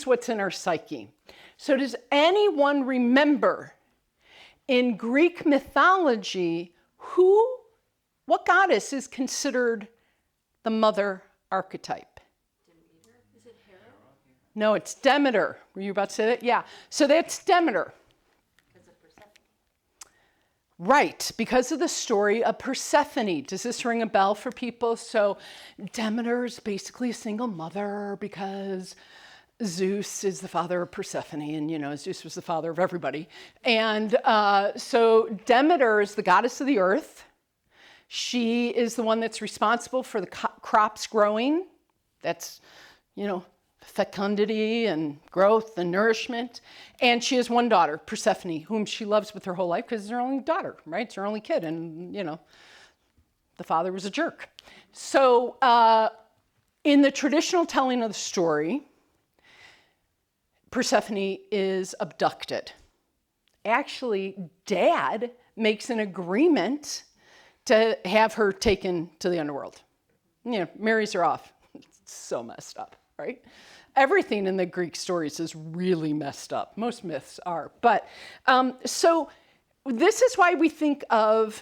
what's in our psyche. So does anyone remember in Greek mythology what goddess is considered the mother archetype? Is it Hera? No, it's Demeter. Were you about to say that? Yeah. So that's Demeter. Because of Persephone. Right, because of the story of Persephone. Does this ring a bell for people? So Demeter is basically a single mother because Zeus is the father of Persephone, and Zeus was the father of everybody. And so Demeter is the goddess of the earth. She is the one that's responsible for the crops growing. That's, fecundity and growth and nourishment. And she has one daughter, Persephone, whom she loves with her whole life because it's her only daughter, right? It's her only kid. And, the father was a jerk. So in the traditional telling of the story, Persephone is abducted. Actually, Dad makes an agreement to have her taken to the underworld. Marries her off. It's so messed up, right? Everything in the Greek stories is really messed up. Most myths are. But so this is why we think of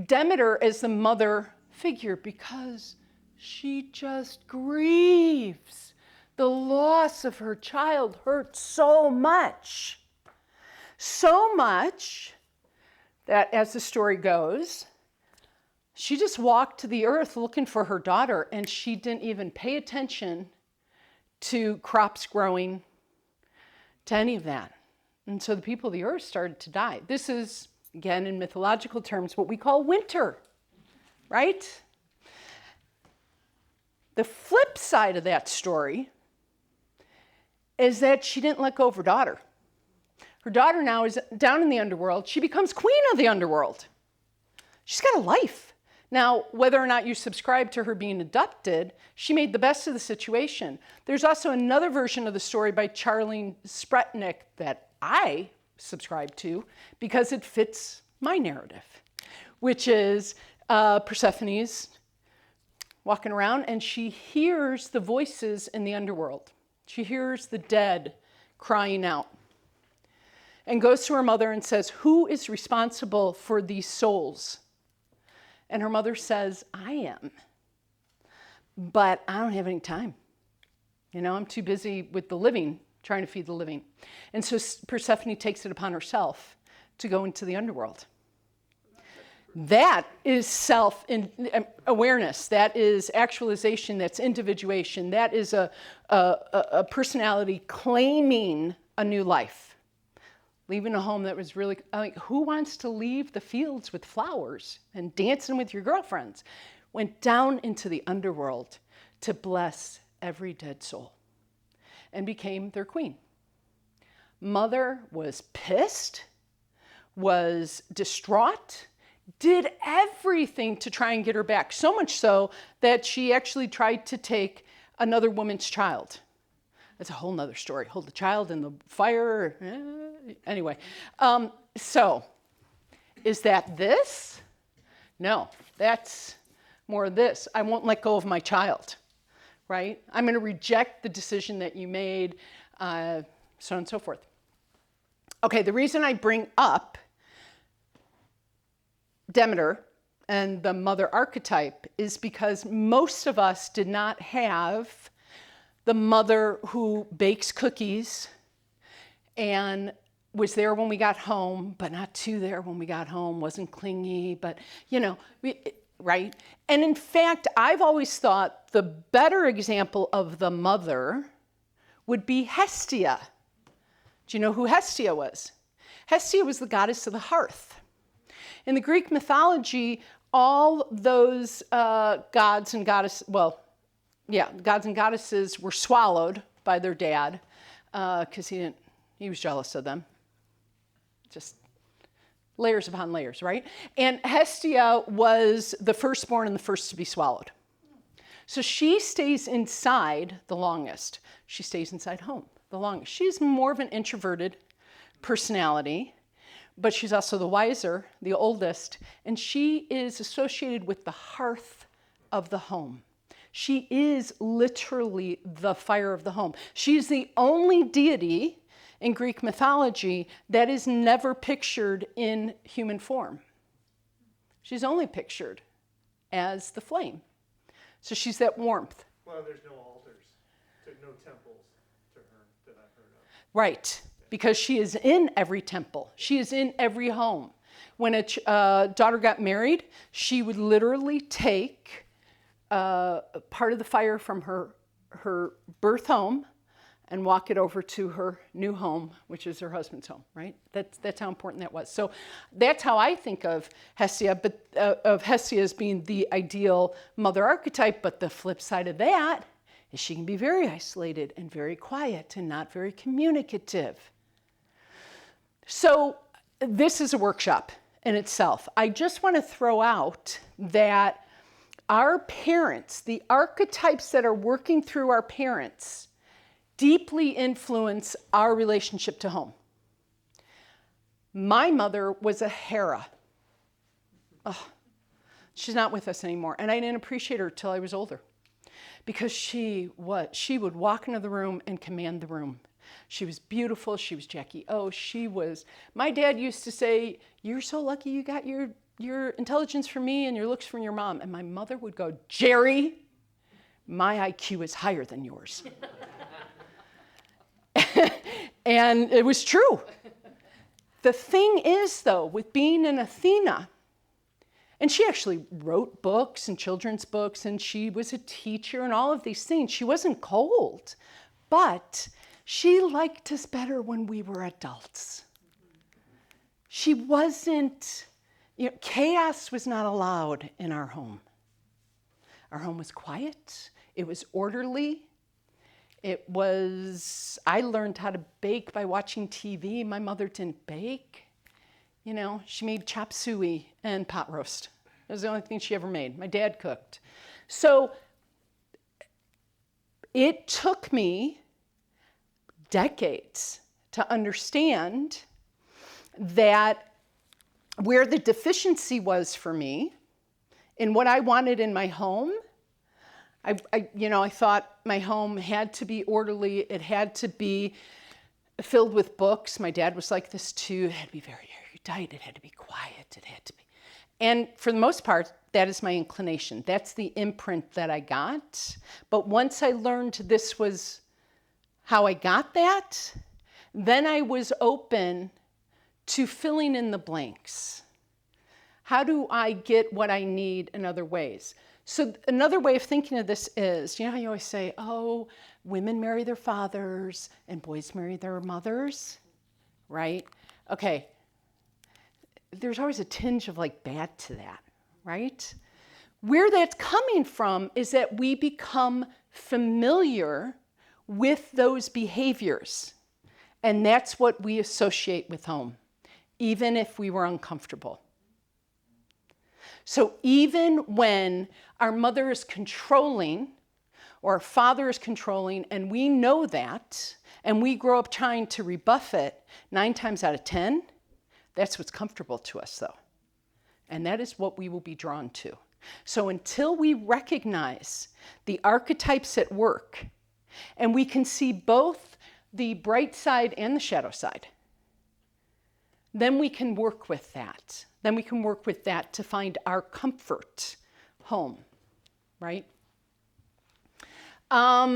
Demeter as the mother figure, because she just grieves. The loss of her child hurts so much. So much that, as the story goes, she just walked to the earth looking for her daughter, and she didn't even pay attention to crops growing, to any of that. And so the people of the earth started to die. This is, again, in mythological terms, what we call winter, right? The flip side of that story is that she didn't let go of her daughter. Her daughter now is down in the underworld. She becomes queen of the underworld. She's got a life. Now, whether or not you subscribe to her being adopted, she made the best of the situation. There's also another version of the story by Charlene Spretnick that I subscribe to because it fits my narrative, which is Persephone's walking around and she hears the voices in the underworld. She hears the dead crying out and goes to her mother and says, "Who is responsible for these souls?" And her mother says, "I am, but I don't have any time. I'm too busy with the living, trying to feed the living." And so Persephone takes it upon herself to go into the underworld. That is self-awareness. That is actualization. That's individuation. That is a personality claiming a new life. Leaving a home that was really, who wants to leave the fields with flowers and dancing with your girlfriends? Went down into the underworld to bless every dead soul and became their queen. Mother was pissed, was distraught, did everything to try and get her back. So much so that she actually tried to take another woman's child. That's a whole nother story. Hold the child in the fire. Anyway, so is that this? No, that's more of this. I won't let go of my child, right? I'm going to reject the decision that you made, so on and so forth. Okay, the reason I bring up Demeter and the mother archetype is because most of us did not have the mother who bakes cookies and was there when we got home, but not too there when we got home, wasn't clingy, but right? And in fact, I've always thought the better example of the mother would be Hestia. Do you know who Hestia was? Hestia was the goddess of the hearth. In the Greek mythology, all those gods and goddesses, gods and goddesses were swallowed by their dad because he was jealous of them. Just layers upon layers, right? And Hestia was the firstborn and the first to be swallowed. So she stays inside the longest. She stays inside home the longest. She's more of an introverted personality, but she's also the wiser, the oldest, and she is associated with the hearth of the home. She is literally the fire of the home. She's the only deity in Greek mythology that is never pictured in human form. She's only pictured as the flame. So she's that warmth. Well, there's no altars, no temples to her that I've heard of. Right, because she is in every temple. She is in every home. When a daughter got married, she would literally take part of the fire from her birth home and walk it over to her new home, which is her husband's home, right? That's how important that was. So that's how I think of Hestia, but of Hestia as being the ideal mother archetype. But the flip side of that is she can be very isolated and very quiet and not very communicative. So this is a workshop in itself. I just want to throw out that our parents, the archetypes that are working through our parents, deeply influence our relationship to home. My mother was a Hera. She's not with us anymore. And I didn't appreciate her till I was older. Because she would walk into the room and command the room. She was beautiful. She was Jackie O. My dad used to say, "You're so lucky you got your intelligence from me and your looks from your mom." And my mother would go, "Jerry, my IQ is higher than yours." And it was true. The thing is, though, with being an Athena, and she actually wrote books and children's books, and she was a teacher and all of these things. She wasn't cold, but she liked us better when we were adults. She wasn't, chaos was not allowed in our home. Our home was quiet. It was orderly. I learned how to bake by watching TV. My mother didn't bake. She made chop suey and pot roast. That was the only thing she ever made. My dad cooked. So it took me decades to understand that where the deficiency was for me in what I wanted in my home, I thought my home had to be orderly. It had to be filled with books. My dad was like this too. It had to be very erudite. It had to be quiet. It had to be. And for the most part, that is my inclination. That's the imprint that I got. But once I learned this was how I got that, then I was open to filling in the blanks. How do I get what I need in other ways? So another way of thinking of this is, how you always say, oh, women marry their fathers and boys marry their mothers, right? Okay, there's always a tinge of bad to that, right? Where that's coming from is that we become familiar with those behaviors. And that's what we associate with home, even if we were uncomfortable. So even when our mother is controlling or our father is controlling and we know that and we grow up trying to rebuff it, 9 times out of 10, that's what's comfortable to us though. And that is what we will be drawn to. So until we recognize the archetypes at work and we can see both the bright side and the shadow side, then we can work with that. Then we can work with that to find our comfort home, right? All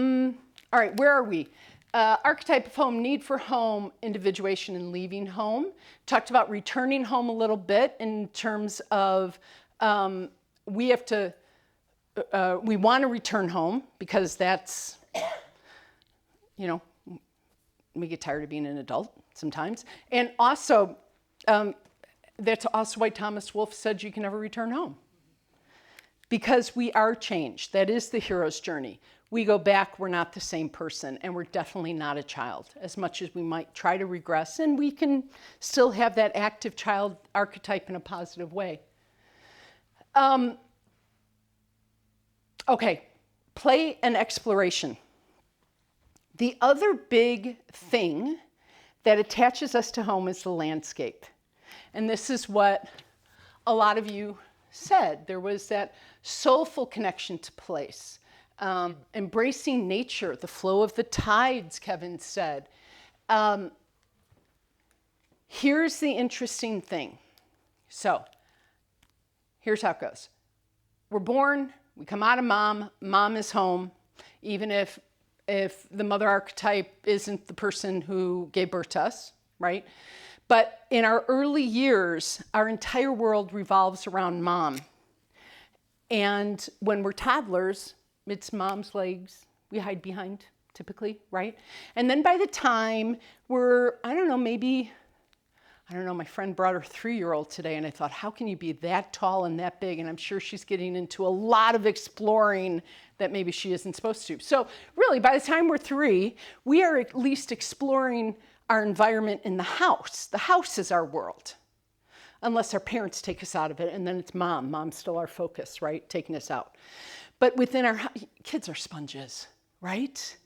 right, where are we? Archetype of home, need for home, individuation, and leaving home. Talked about returning home a little bit in terms of we want to return home because that's, we get tired of being an adult sometimes. And also, that's also why Thomas Wolfe said you can never return home. Because we are changed. That is the hero's journey. We go back, we're not the same person, and we're definitely not a child, as much as we might try to regress, and we can still have that active child archetype in a positive way. Okay, play and exploration. The other big thing that attaches us to home is the landscape. And this is what a lot of you said. There was that soulful connection to place. Embracing nature, the flow of the tides, Kevin said. Here's the interesting thing. So, here's how it goes. We're born, we come out of mom, mom is home, even if the mother archetype isn't the person who gave birth to us, right? But in our early years, our entire world revolves around mom. And when we're toddlers, it's mom's legs we hide behind, typically, right? And then by the time we're, my friend brought her 3-year-old today, and I thought, how can you be that tall and that big? And I'm sure she's getting into a lot of exploring that maybe she isn't supposed to. So really, by the time we're 3, we are at least exploring our environment in the house. The house is our world, unless our parents take us out of it, and then it's mom. Mom's still our focus, right? Taking us out. But within our kids are sponges, right?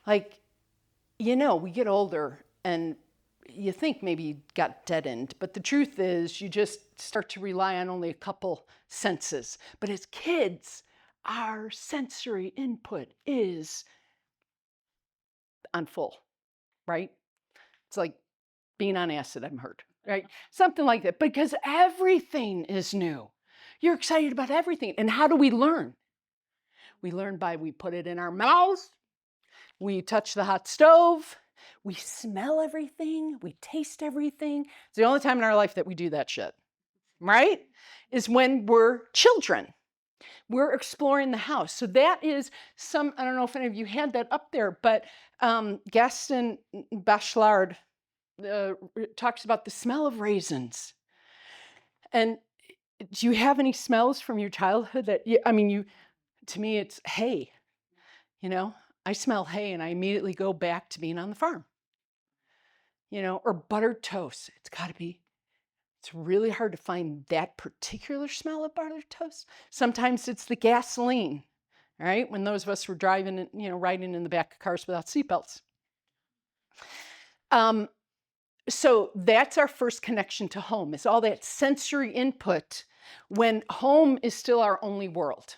We get older and you think maybe you got deadened, but the truth is you just start to rely on only a couple senses. But as kids, our sensory input is on full, right? It's like being on acid, I've heard, right? Something like that, because everything is new. You're excited about everything. And how do we learn? We learn by we put it in our mouths, we touch the hot stove, we smell everything, we taste everything. It's the only time in our life that we do that shit, right? Is when we're children. We're exploring the house. So that is I don't know if any of you had that up there, but Gaston Bachelard talks about the smell of raisins. And do you have any smells from your childhood that, to me, it's hay, I smell hay and I immediately go back to being on the farm, or buttered toast. It's really hard to find that particular smell of buttered toast. Sometimes it's the gasoline, right? When those of us were driving, riding in the back of cars without seatbelts. So that's our first connection to home. It's all that sensory input when home is still our only world.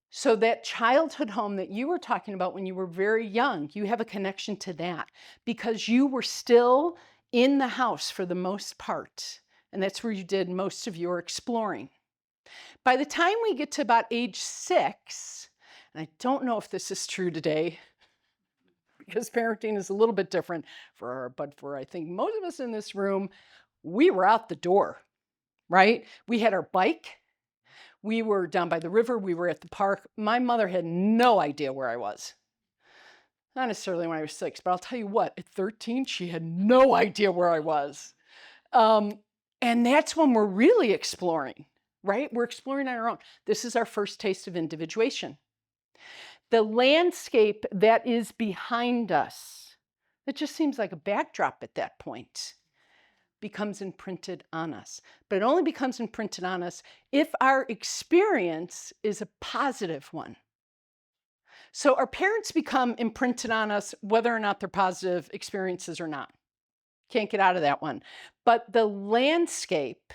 So that childhood home that you were talking about when you were very young, you have a connection to that because you were still in the house for the most part. And that's where you did most of your exploring. By the time we get to about age 6, and I don't know if this is true today, because parenting is a little bit different but for I think most of us in this room, we were out the door, right? We had our bike. We were down by the river. We were at the park. My mother had no idea where I was. Not necessarily when I was 6, but I'll tell you what, at 13, she had no idea where I was. And that's when we're really exploring, right? We're exploring on our own. This is our first taste of individuation. The landscape that is behind us, it just seems like a backdrop at that point, becomes imprinted on us. But it only becomes imprinted on us if our experience is a positive one. So our parents become imprinted on us whether or not they're positive experiences or not. Can't get out of that one. But the landscape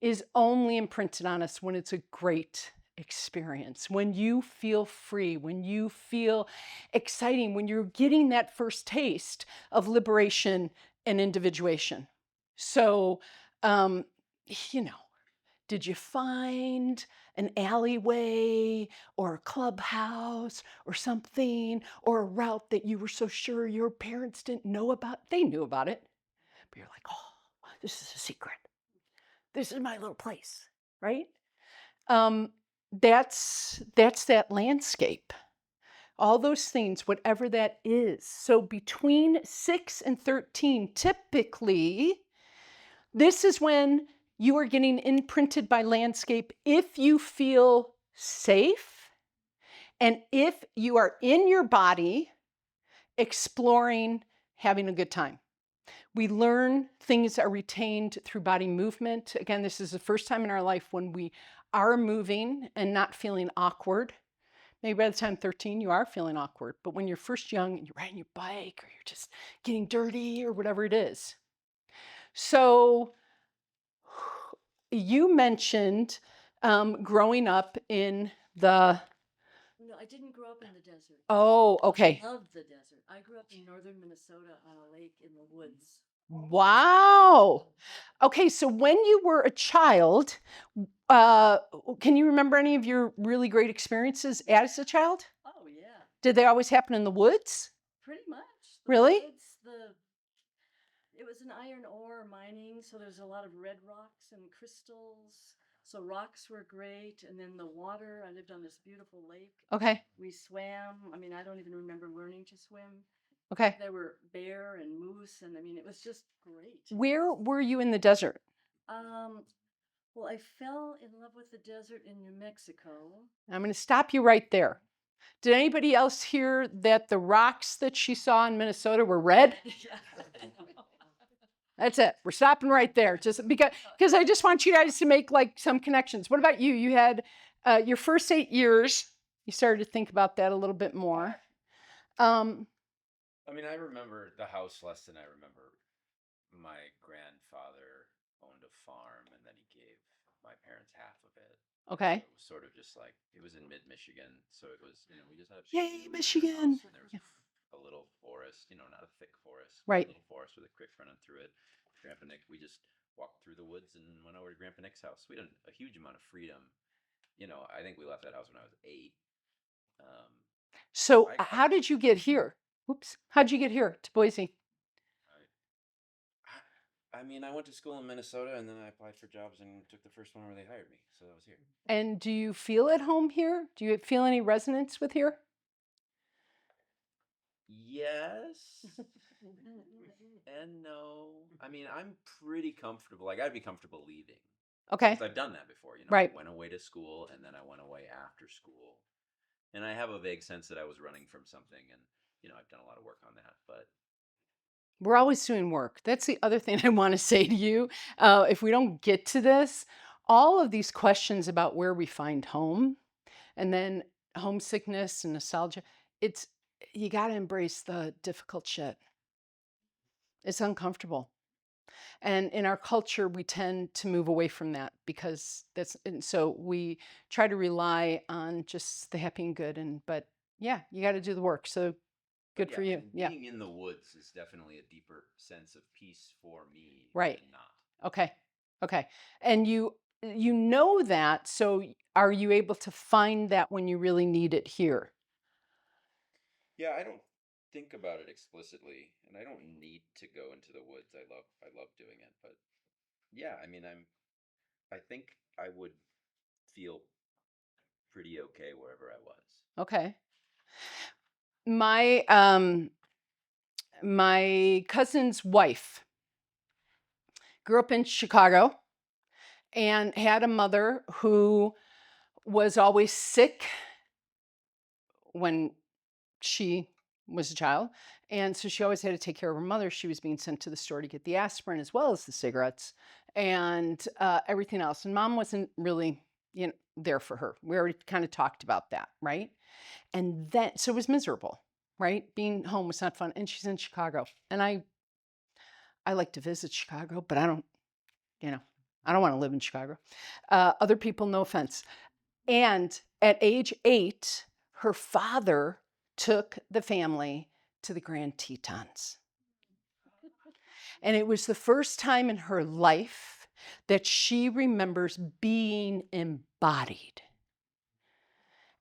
is only imprinted on us when it's a great experience, when you feel free, when you feel exciting, when you're getting that first taste of liberation and individuation. So, did you find an alleyway or a clubhouse or something or a route that you were so sure your parents didn't know about? They knew about it, but you're like, oh, this is a secret. This is my little place, right? That's that landscape. All those things, whatever that is. So between 6 and 13, typically, this is when you are getting imprinted by landscape if you feel safe and if you are in your body exploring, having a good time. We learn things are retained through body movement. Again, this is the first time in our life when we are moving and not feeling awkward. Maybe by the time 13, you are feeling awkward. But when you're first young and you're riding your bike or you're just getting dirty or whatever it is. So you mentioned growing up in the... No, I didn't grow up in the desert. Oh, okay. I loved the desert. I grew up in northern Minnesota on a lake in the woods. Wow. Okay, so when you were a child, can you remember any of your really great experiences as a child? Oh, yeah. Did they always happen in the woods? Pretty much. Really? It was an iron ore mining, so there's a lot of red rocks and crystals. So rocks were great, and then the water. I lived on this beautiful lake. Okay. We swam. I don't even remember learning to swim. Okay. There were bear and moose, and it was just great. Where were you in the desert? Well, I fell in love with the desert in New Mexico. I'm going to stop you right there. Did anybody else hear that the rocks that she saw in Minnesota were red? That's it. We're stopping right there. Just because I just want you guys to make like some connections. What about you? You had your first 8 years. You started to think about that a little bit more. I mean, I remember the house less than I remember. My grandfather owned a farm, and then he gave my parents half of it. Okay. So it was sort of just like it was in mid-Michigan, so it was we just had a Yay, huge Michigan. house, and there was Yeah. a little forest, not a thick forest, but Right. a little forest with a creek running through it. Grandpa Nick, we just walked through the woods and went over to Grandpa Nick's house. We had a huge amount of freedom. I think we left that house when I was 8. Um, So I- how did you get here? Oops. How'd you get here to Boise? I mean, I went to school in Minnesota, and then I applied for jobs and took the first one where they hired me. So I was here. And do you feel at home here? Do you feel any resonance with here? Yes and no. I mean, I'm pretty comfortable. I gotta be comfortable leaving. Okay. 'Cause I've done that before. Right. I went away to school, and then I went away after school. And I have a vague sense that I was running from something, and I've done a lot of work on that. But We're always doing work. That's the other thing I want to say to you. If we don't get to this, all of these questions about where we find home and then homesickness and nostalgia, you got to embrace the difficult shit. It's uncomfortable. And in our culture, we tend to move away from that and so we try to rely on just the happy and good. But yeah, you got to do the work. So good for you. and Yeah. being in the woods is definitely a deeper sense of peace for me Right. than not. Okay. Okay. And you know that, so are you able to find that when you really need it here? Yeah, I don't think about it explicitly, and I don't need to go into the woods. I love doing it, but yeah, I mean, I think I would feel pretty okay wherever I was. Okay. My my cousin's wife grew up in Chicago and had a mother who was always sick when she was a child. And so she always had to take care of her mother. She was being sent to the store to get the aspirin as well as the cigarettes and everything else. And mom wasn't really, there for her. We already kind of talked about that, right? And then, so it was miserable, right? Being home was not fun. And she's in Chicago. And I like to visit Chicago, but I don't want to live in Chicago. Other people, no offense. And at age 8, her father took the family to the Grand Tetons. And it was the first time in her life that she remembers being embodied.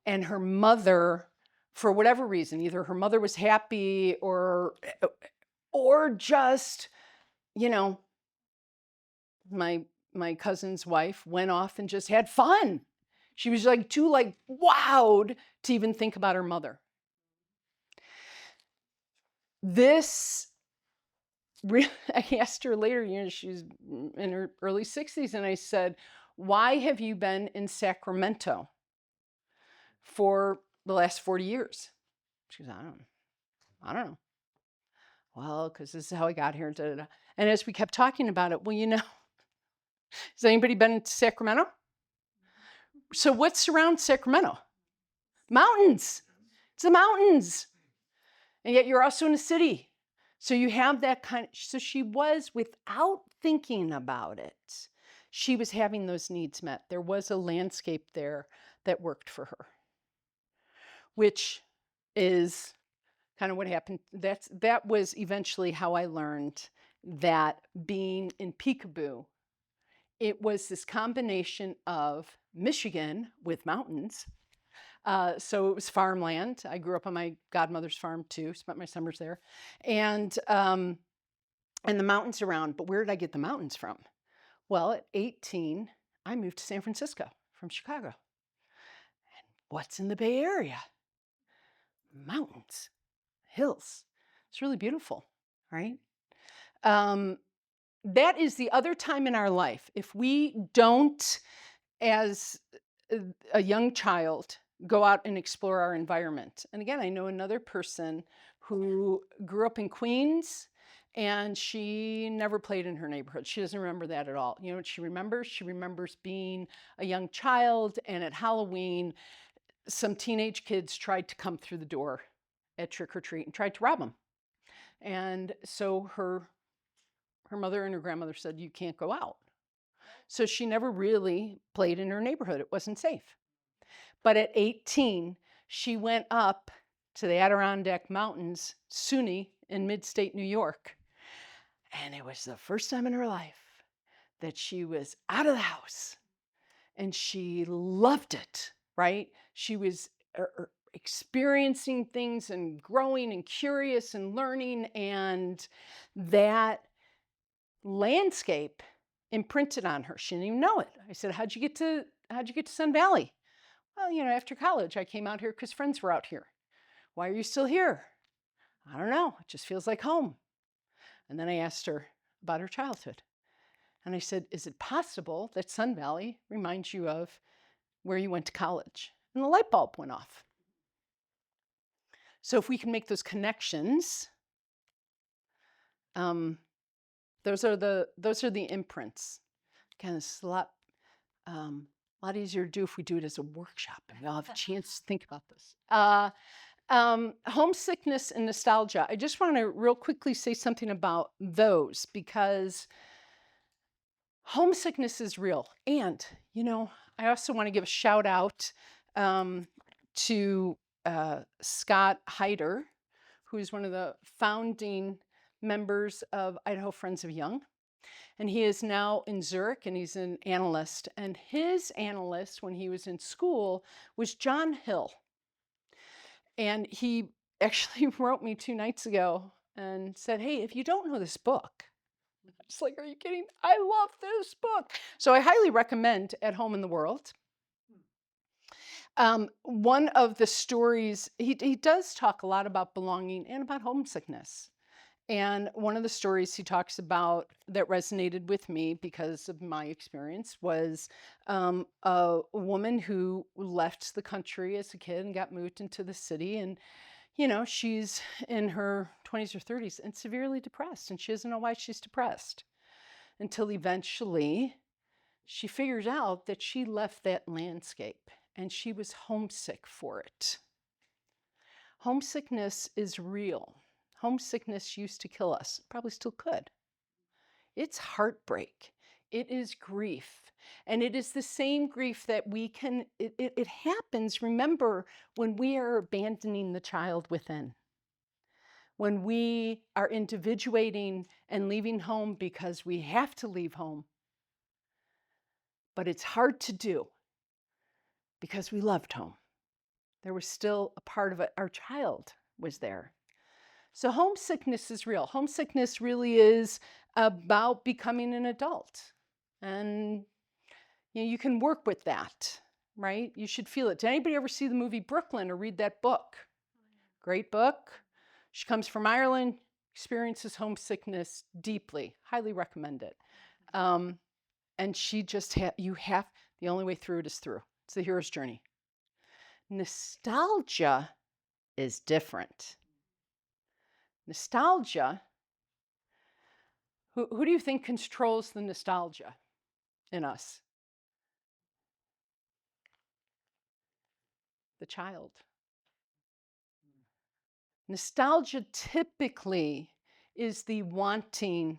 And her mother, for whatever reason, either her mother was happy or just, my cousin's wife went off and just had fun. She was too wowed to even think about her mother. I asked her later, she's in her early 60s, and I said, why have you been in Sacramento for the last 40 years? She goes, I don't know. Well, because this is how I got here. Da, da, da. And as we kept talking about it, has anybody been to Sacramento? So what surrounds Sacramento? Mountains. It's the mountains. And yet you're also in a city. So you have that so she was, without thinking about it, she was having those needs met. There was a landscape there that worked for her, which is kind of what happened. That was eventually how I learned that being in Peekaboo, it was this combination of Michigan with mountains. So it was farmland. I grew up on my godmother's farm too, spent my summers there. And the mountains around. But where did I get the mountains from? Well, at 18, I moved to San Francisco from Chicago. And what's in the Bay Area? Mountains, hills. It's really beautiful, right? That is the other time in our life. If we don't, as a young child, go out and explore our environment. And again, I know another person who grew up in Queens and she never played in her neighborhood. She doesn't remember that at all. You know what she remembers? She remembers being a young child, and at Halloween, some teenage kids tried to come through the door at trick or treat and tried to rob them. And so her mother and her grandmother said, you can't go out. So she never really played in her neighborhood. It wasn't safe. But at 18, she went up to the Adirondack Mountains, SUNY, in mid-state New York. And it was the first time in her life that she was out of the house. And she loved it, right? She was experiencing things and growing and curious and learning. And that landscape imprinted on her. She didn't even know it. I said, how'd you get to Sun Valley? Well, after college, I came out here because friends were out here. Why are you still here? I don't know. It just feels like home. And then I asked her about her childhood. And I said, is it possible that Sun Valley reminds you of where you went to college? And the light bulb went off. So if we can make those connections, those are the imprints. Again, it's a lot easier to do if we do it as a workshop and we all have a chance to think about this. Homesickness and nostalgia. I just want to real quickly say something about those because homesickness is real. And, I also want to give a shout out to Scott Heider, who is one of the founding members of Idaho Friends of Jung. And he is now in Zurich and he's an analyst. And his analyst when he was in school was John Hill. And he actually wrote me 2 nights ago and said, hey, if you don't know this book, it's like, are you kidding? I love this book. So I highly recommend At Home in the World. One of the stories, he does talk a lot about belonging and about homesickness. And one of the stories he talks about that resonated with me because of my experience was a woman who left the country as a kid and got moved into the city. And, she's in her 20s or 30s and severely depressed. And she doesn't know why she's depressed until eventually she figures out that she left that landscape and she was homesick for it. Homesickness is real. Homesickness used to kill us, probably still could. It's heartbreak. It is grief. And it is the same grief that it happens, remember, when we are abandoning the child within. When we are individuating and leaving home because we have to leave home. But it's hard to do because we loved home. There was still a part of it. Our child was there. So homesickness is real. Homesickness really is about becoming an adult. And you can work with that, right? You should feel it. Did anybody ever see the movie Brooklyn or read that book? Great book. She comes from Ireland, experiences homesickness deeply. Highly recommend it. And she just the only way through it is through. It's the hero's journey. Nostalgia is different. Nostalgia, who do you think controls the nostalgia in us? The child. Nostalgia typically is the wanting.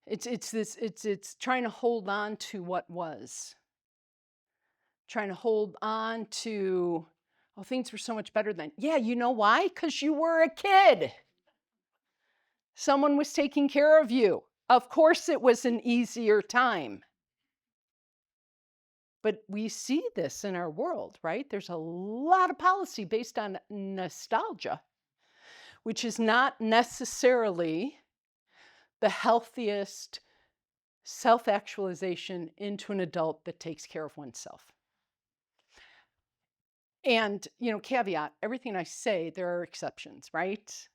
It's trying to hold on to what was. Trying to hold on to, things were so much better then. Yeah, you know why? Because you were a kid. Someone was taking care of you. Of course it was an easier time. But we see this in our world, right? There's a lot of policy based on nostalgia, which is not necessarily the healthiest self-actualization into an adult that takes care of oneself. And, caveat, everything I say, there are exceptions, right?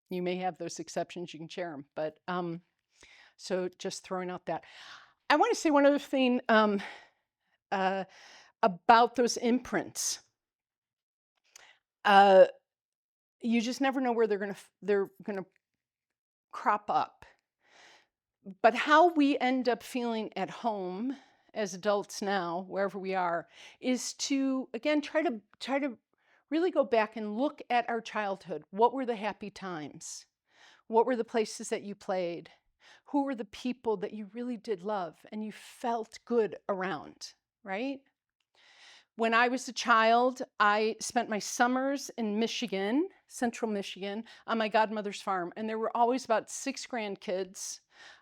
You may have those exceptions, you can share them. But so just throwing out that. I want to say one other thing about those imprints. You just never know where they're gonna crop up. But how we end up feeling at home as adults now, wherever we are, is to again try to really go back and look at our childhood. What were the happy times? What were the places that you played? Who were the people that you really did love and you felt good around, right? When I was a child, I spent my summers in Michigan, central Michigan, on my godmother's farm. And there were always about 6 grandkids.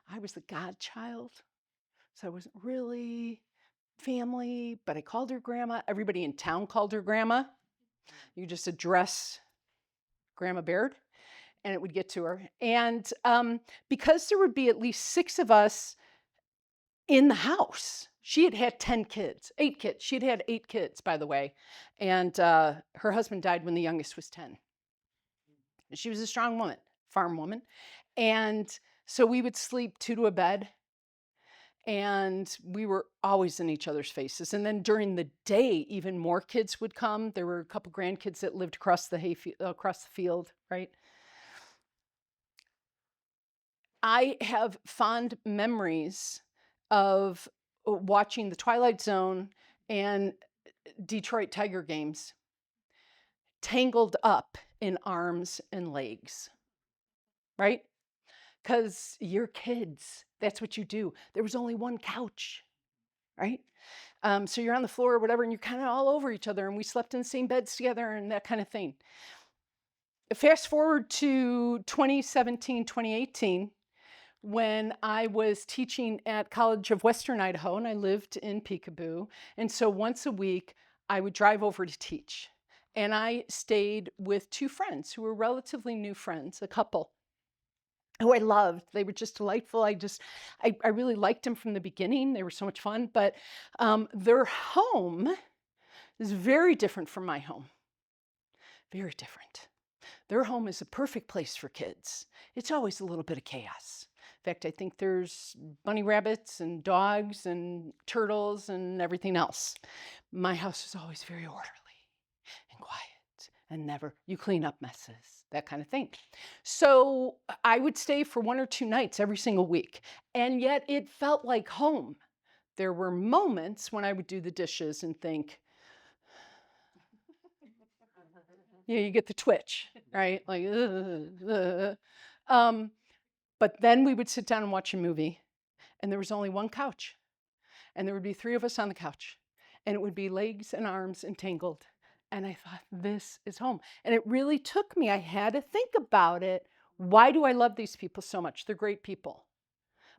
I was the godchild, so I wasn't really family, but I called her grandma. Everybody in town called her grandma. You just address Grandma Baird, and it would get to her. And because there would be at least 6 of us in the house, she had had 10 kids, 8 kids. She'd had 8 kids, by the way. And her husband died when the youngest was 10. She was a strong woman, farm woman. And so we would sleep 2 to a bed. And we were always in each other's faces. And then during the day, even more kids would come. There were a couple grandkids that lived across the field, right? I have fond memories of watching the Twilight Zone and Detroit Tiger games, tangled up in arms and legs, right? Because you're kids. That's what you do. There was only one couch, right? So you're on the floor or whatever, and you're kind of all over each other, and we slept in the same beds together and that kind of thing. Fast forward to 2017, 2018, when I was teaching at College of Western Idaho, and I lived in Peekaboo. And so once a week, I would drive over to teach. And I stayed with 2 friends who were relatively new friends, a couple who I loved. They were just delightful. I really liked them from the beginning. They were so much fun. But their home is very different from my home. Very different. Their home is a perfect place for kids. It's always a little bit of chaos. In fact, I think there's bunny rabbits and dogs and turtles and everything else. My house is always very orderly and quiet and never, you clean up messes, that kind of thing. So I would stay for 1 or 2 nights every single week, and yet it felt like home. There were moments when I would do the dishes and think, you get the twitch, right? Like, but then we would sit down and watch a movie, and there was only one couch, and there would be 3 of us on the couch, and it would be legs and arms entangled. And I thought, this is home. And it really took me, I had to think about it. Why do I love these people so much? They're great people.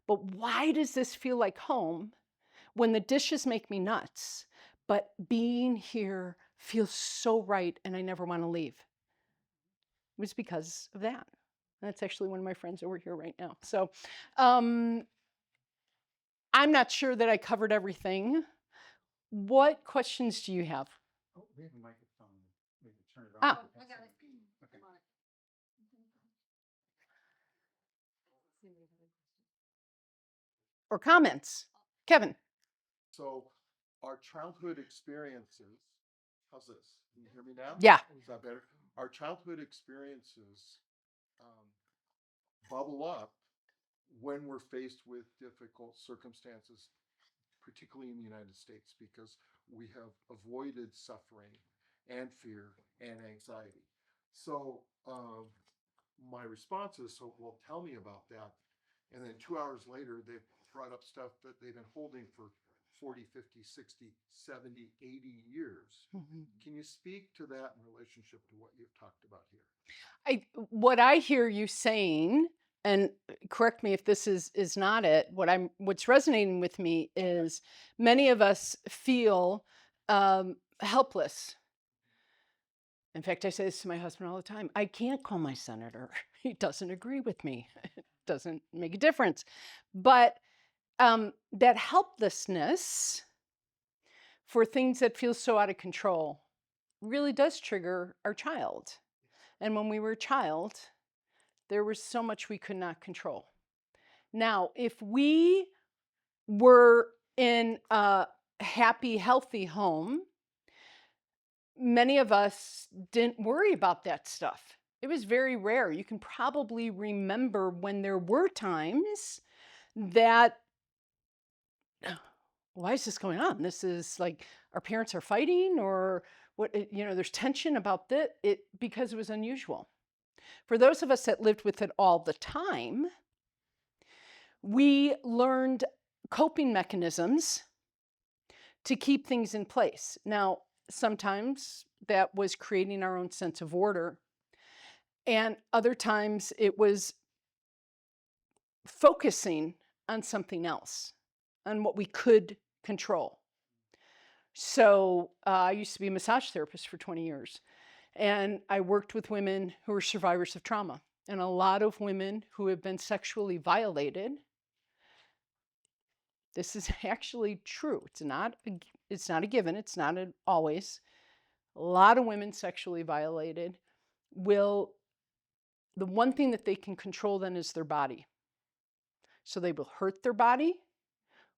But why does this feel like home when the dishes make me nuts, but being here feels so right and I never want to leave? It was because of that. That's actually one of my friends over here right now. So I'm not sure that I covered everything. What questions do you have? Oh, we have a microphone. We can turn it on. Ah. I got it. Okay. Come on. Or comments? Kevin? So our childhood experiences, how's this? Can you hear me now? Yeah. Is that better? Our childhood experiences bubble up when we're faced with difficult circumstances, particularly in the United States, because we have avoided suffering and fear and anxiety. So my response is, so well, tell me about that. And then 2 hours later, they've brought up stuff that they've been holding for 40, 50, 60, 70, 80 years. Can you speak to that in relationship to what you've talked about here? What I hear you saying, and correct me if this is not it, what's resonating with me is many of us feel helpless. In fact, I say this to my husband all the time. I can't call my senator. He doesn't agree with me. It doesn't make a difference. But that helplessness for things that feel so out of control really does trigger our child. And when we were a child, there was so much we could not control. Now, if we were in a happy, healthy home, many of us didn't worry about that stuff. It was very rare. You can probably remember when there were times that, why is this going on? This is like our parents are fighting, or there's tension about it because it was unusual. For those of us that lived with it all the time, we learned coping mechanisms to keep things in place. Now, sometimes that was creating our own sense of order, and other times it was focusing on something else, on what we could control. So I used to be a massage therapist for 20 years, and I worked with women who were survivors of trauma. And a lot of women who have been sexually violated, this is actually true. It's not a given. It's not always. A lot of women sexually violated the one thing that they can control then is their body. So they will hurt their body,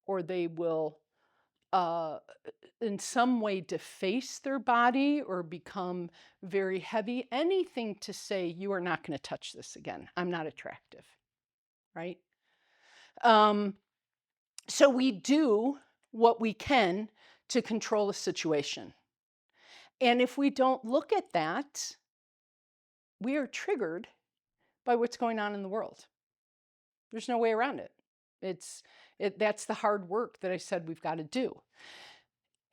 or they will in some way deface their body or become very heavy. Anything to say, you are not going to touch this again. I'm not attractive, right? So we do what we can to control a situation. And if we don't look at that, we are triggered by what's going on in the world. There's no way around it. That's the hard work that I said we've got to do.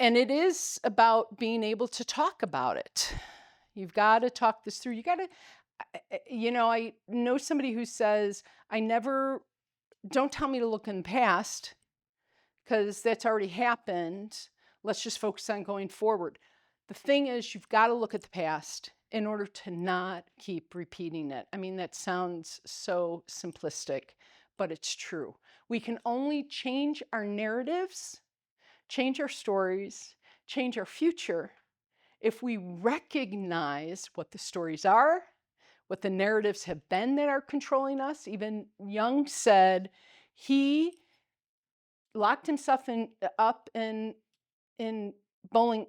And it is about being able to talk about it. You've got to talk this through. You got to, I know somebody who says, don't tell me to look in the past because that's already happened. Let's just focus on going forward. The thing is, you've got to look at the past in order to not keep repeating it. I mean, that sounds so simplistic, but it's true. We can only change our narratives, change our stories, change our future if we recognize what the stories are, what the narratives have been that are controlling us. Even Jung said he locked himself up in Bollington,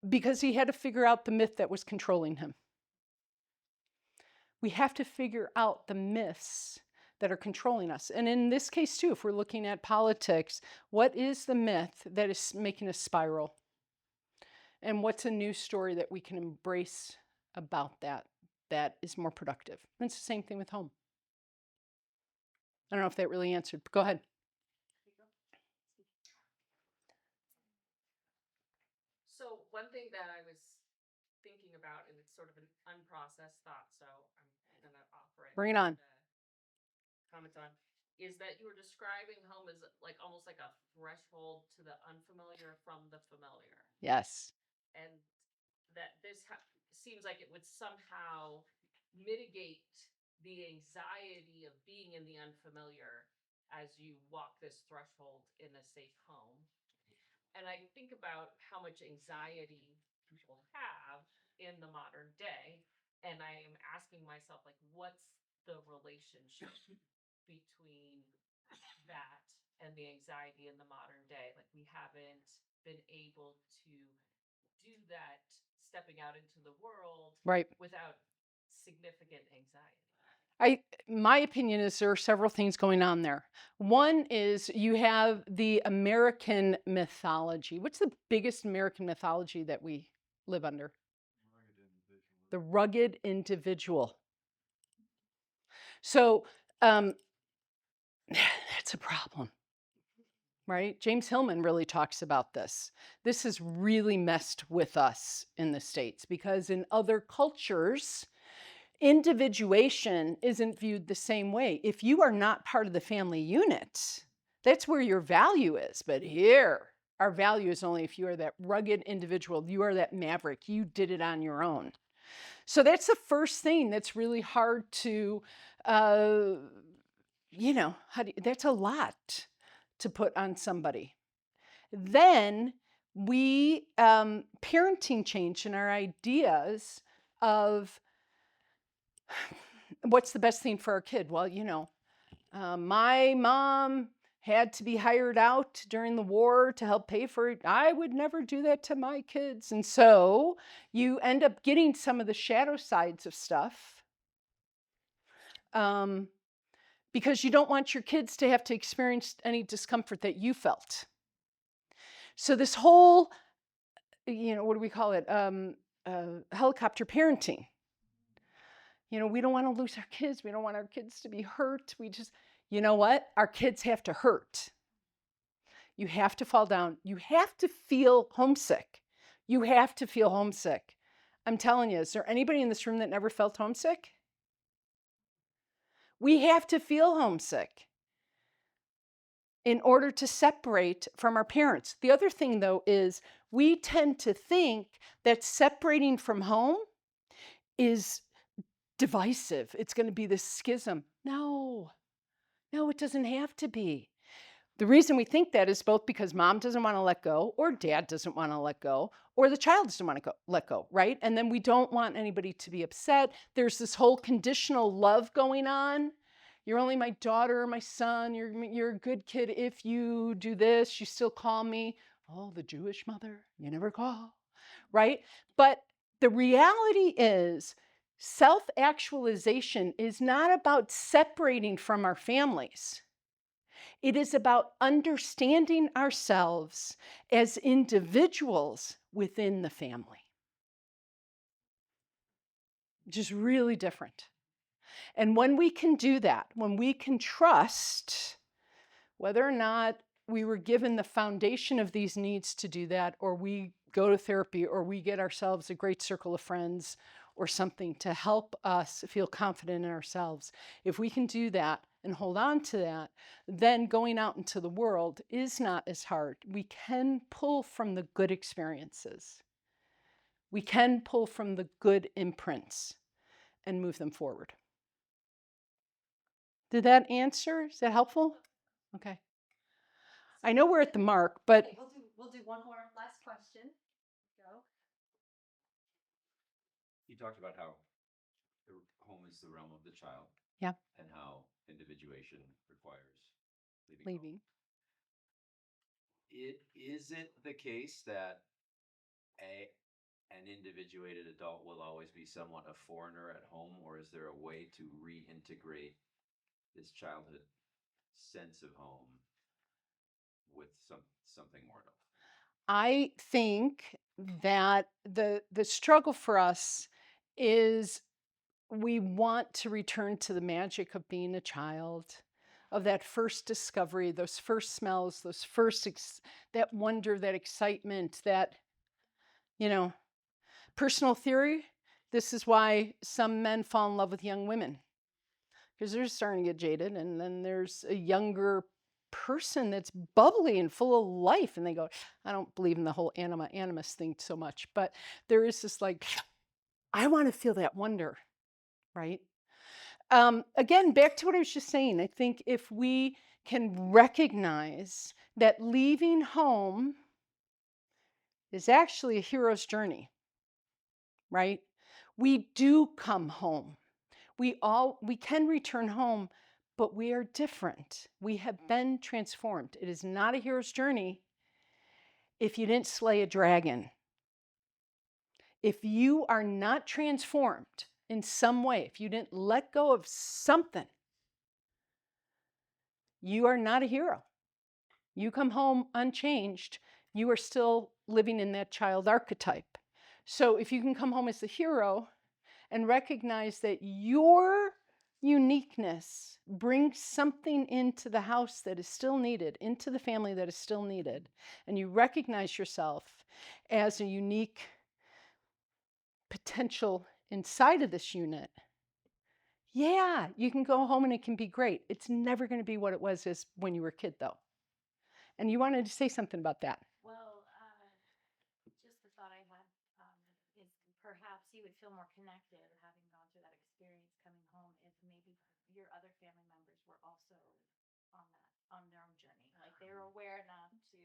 because he had to figure out the myth that was controlling him. We have to figure out the myths that are controlling us. And in this case too, if we're looking at politics, what is the myth that is making us spiral? And what's a new story that we can embrace about that is more productive? And it's the same thing with home. I don't know if that really answered, but go ahead. So one thing that I was thinking about, and it's sort of an unprocessed thought, so I'm going to offer it. Bring it on. Comment on, is that you were describing home as like almost like a threshold to the unfamiliar from the familiar. Yes. And that this seems like it would somehow mitigate the anxiety of being in the unfamiliar as you walk this threshold in a safe home. And I think about how much anxiety people have in the modern day, and I am asking myself, like, what's the relationship between that and the anxiety in the modern day? Like, we haven't been able to do that stepping out into the world Right. without significant anxiety. My opinion is there are several things going on there. One is you have the American mythology. What's the biggest American mythology that we live under? The rugged individual. So that's a problem, right? James Hillman really talks about this. This has really messed with us in the States because in other cultures, individuation isn't viewed the same way. If you are not part of the family unit, that's where your value is. But here, our value is only if you are that rugged individual, you are that maverick, you did it on your own. So that's the first thing that's really hard to, that's a lot to put on somebody. Then parenting change in our ideas of what's the best thing for our kid? Well, my mom had to be hired out during the war to help pay for it. I would never do that to my kids. And so you end up getting some of the shadow sides of stuff because you don't want your kids to have to experience any discomfort that you felt. So this whole, what do we call it? Helicopter parenting. We don't want to lose our kids. We don't want our kids to be hurt. You know what? Our kids have to hurt. You have to fall down. You have to feel homesick. You have to feel homesick. I'm telling you, is there anybody in this room that never felt homesick? We have to feel homesick in order to separate from our parents. The other thing, though, is we tend to think that separating from home is divisive. It's going to be this schism. No, it doesn't have to be. The reason we think that is both because mom doesn't want to let go, or dad doesn't want to let go, or the child doesn't want to let go, right? And then we don't want anybody to be upset. There's this whole conditional love going on. You're only my daughter or my son. You're a good kid if you do this. You still call me, oh, the Jewish mother, you never call, right? But the reality is self-actualization is not about separating from our families. It is about understanding ourselves as individuals within the family, which is really different. And when we can do that, when we can trust whether or not we were given the foundation of these needs to do that, or we go to therapy, or we get ourselves a great circle of friends or something to help us feel confident in ourselves, if we can do that and hold on to that, then going out into the world is not as hard. We can pull from the good experiences. We can pull from the good imprints and move them forward. Did that answer? Is that helpful? Okay. I know we're at the mark, but Okay, we'll do one more last question. Go. You talked about how the home is the realm of the child. Yeah. And how individuation requires leaving. Is it the case that an individuated adult will always be somewhat a foreigner at home, or is there a way to reintegrate this childhood sense of home with something more? I think that the struggle for us is we want to return to the magic of being a child, of that first discovery, those first smells, those first that wonder, that excitement, that, personal theory. This is why some men fall in love with young women, because they're starting to get jaded, and then there's a younger person that's bubbly and full of life, and they go, I don't believe in the whole animus thing so much, but there is this I want to feel that wonder, right? Again, back to what I was just saying, I think if we can recognize that leaving home is actually a hero's journey, right? We do come home. We can return home, but we are different. We have been transformed. It is not a hero's journey if you didn't slay a dragon. If you are not transformed in some way, if you didn't let go of something, you are not a hero. You come home unchanged, you are still living in that child archetype. So if you can come home as the hero and recognize that your uniqueness brings something into the house that is still needed, into the family that is still needed, and you recognize yourself as a unique potential inside of this unit, yeah, you can go home and it can be great. It's never going to be what it was as when you were a kid, though. And you wanted to say something about that. Well, just the thought I had is perhaps you would feel more connected having gone through that experience coming home if maybe your other family members were also on their own journey. Like they were aware enough to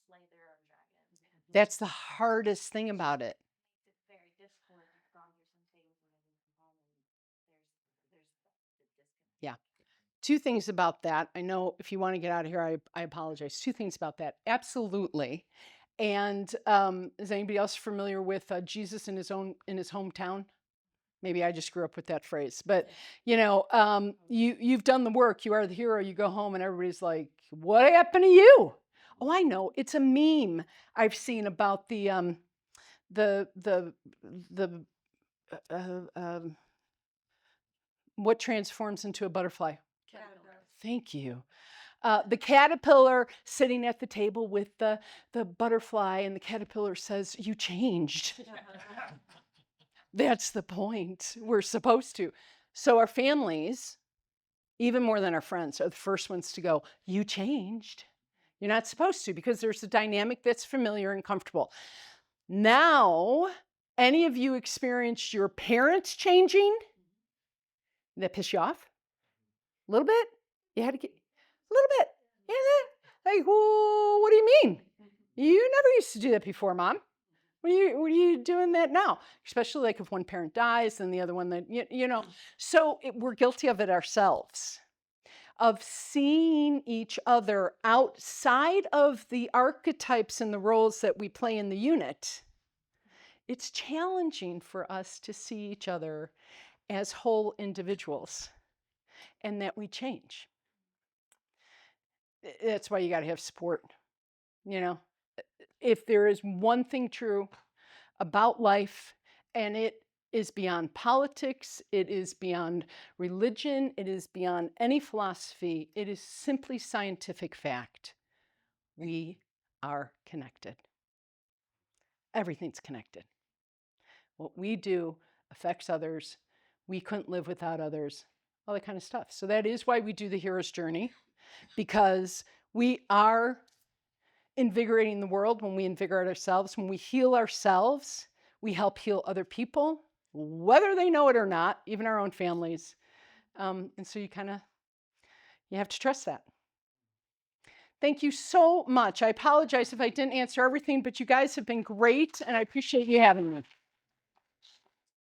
slay their own dragon. That's the hardest thing about it. It's very difficult if you've gone through some things when you come home and there's the disconnect. Yeah. Two things about that. I know if you want to get out of here, I apologize. Two things about that. Absolutely. And is anybody else familiar with Jesus in his hometown? Maybe I just grew up with that phrase, but you've done the work. You are the hero. You go home, and everybody's like, "What happened to you?" Oh, I know. It's a meme I've seen about the what transforms into a butterfly. Thank you. The caterpillar sitting at the table with the butterfly, and the caterpillar says, "You changed." That's the point. We're supposed to. So our families, even more than our friends, are the first ones to go, "You changed." You're not supposed to, because there's a dynamic that's familiar and comfortable. Now, any of you experienced your parents changing? Did that piss you off? A little bit? You had to get a little bit. Yeah, like, well, what do you mean? You never used to do that before, Mom. What are you doing that now? Especially like if one parent dies and the other one that, So we're guilty of it ourselves, of seeing each other outside of the archetypes and the roles that we play in the unit. It's challenging for us to see each other as whole individuals and that we change. That's why you got to have support. If there is one thing true about life, and it is beyond politics, it is beyond religion, it is beyond any philosophy, it is simply scientific fact. We are connected. Everything's connected. What we do affects others. We couldn't live without others, all that kind of stuff. So that is why we do the hero's journey, because we are invigorating the world when we invigorate ourselves. When we heal ourselves, we help heal other people, whether they know it or not, even our own families. And so you have to trust that. Thank you so much. I apologize if I didn't answer everything, but you guys have been great, and I appreciate you having me.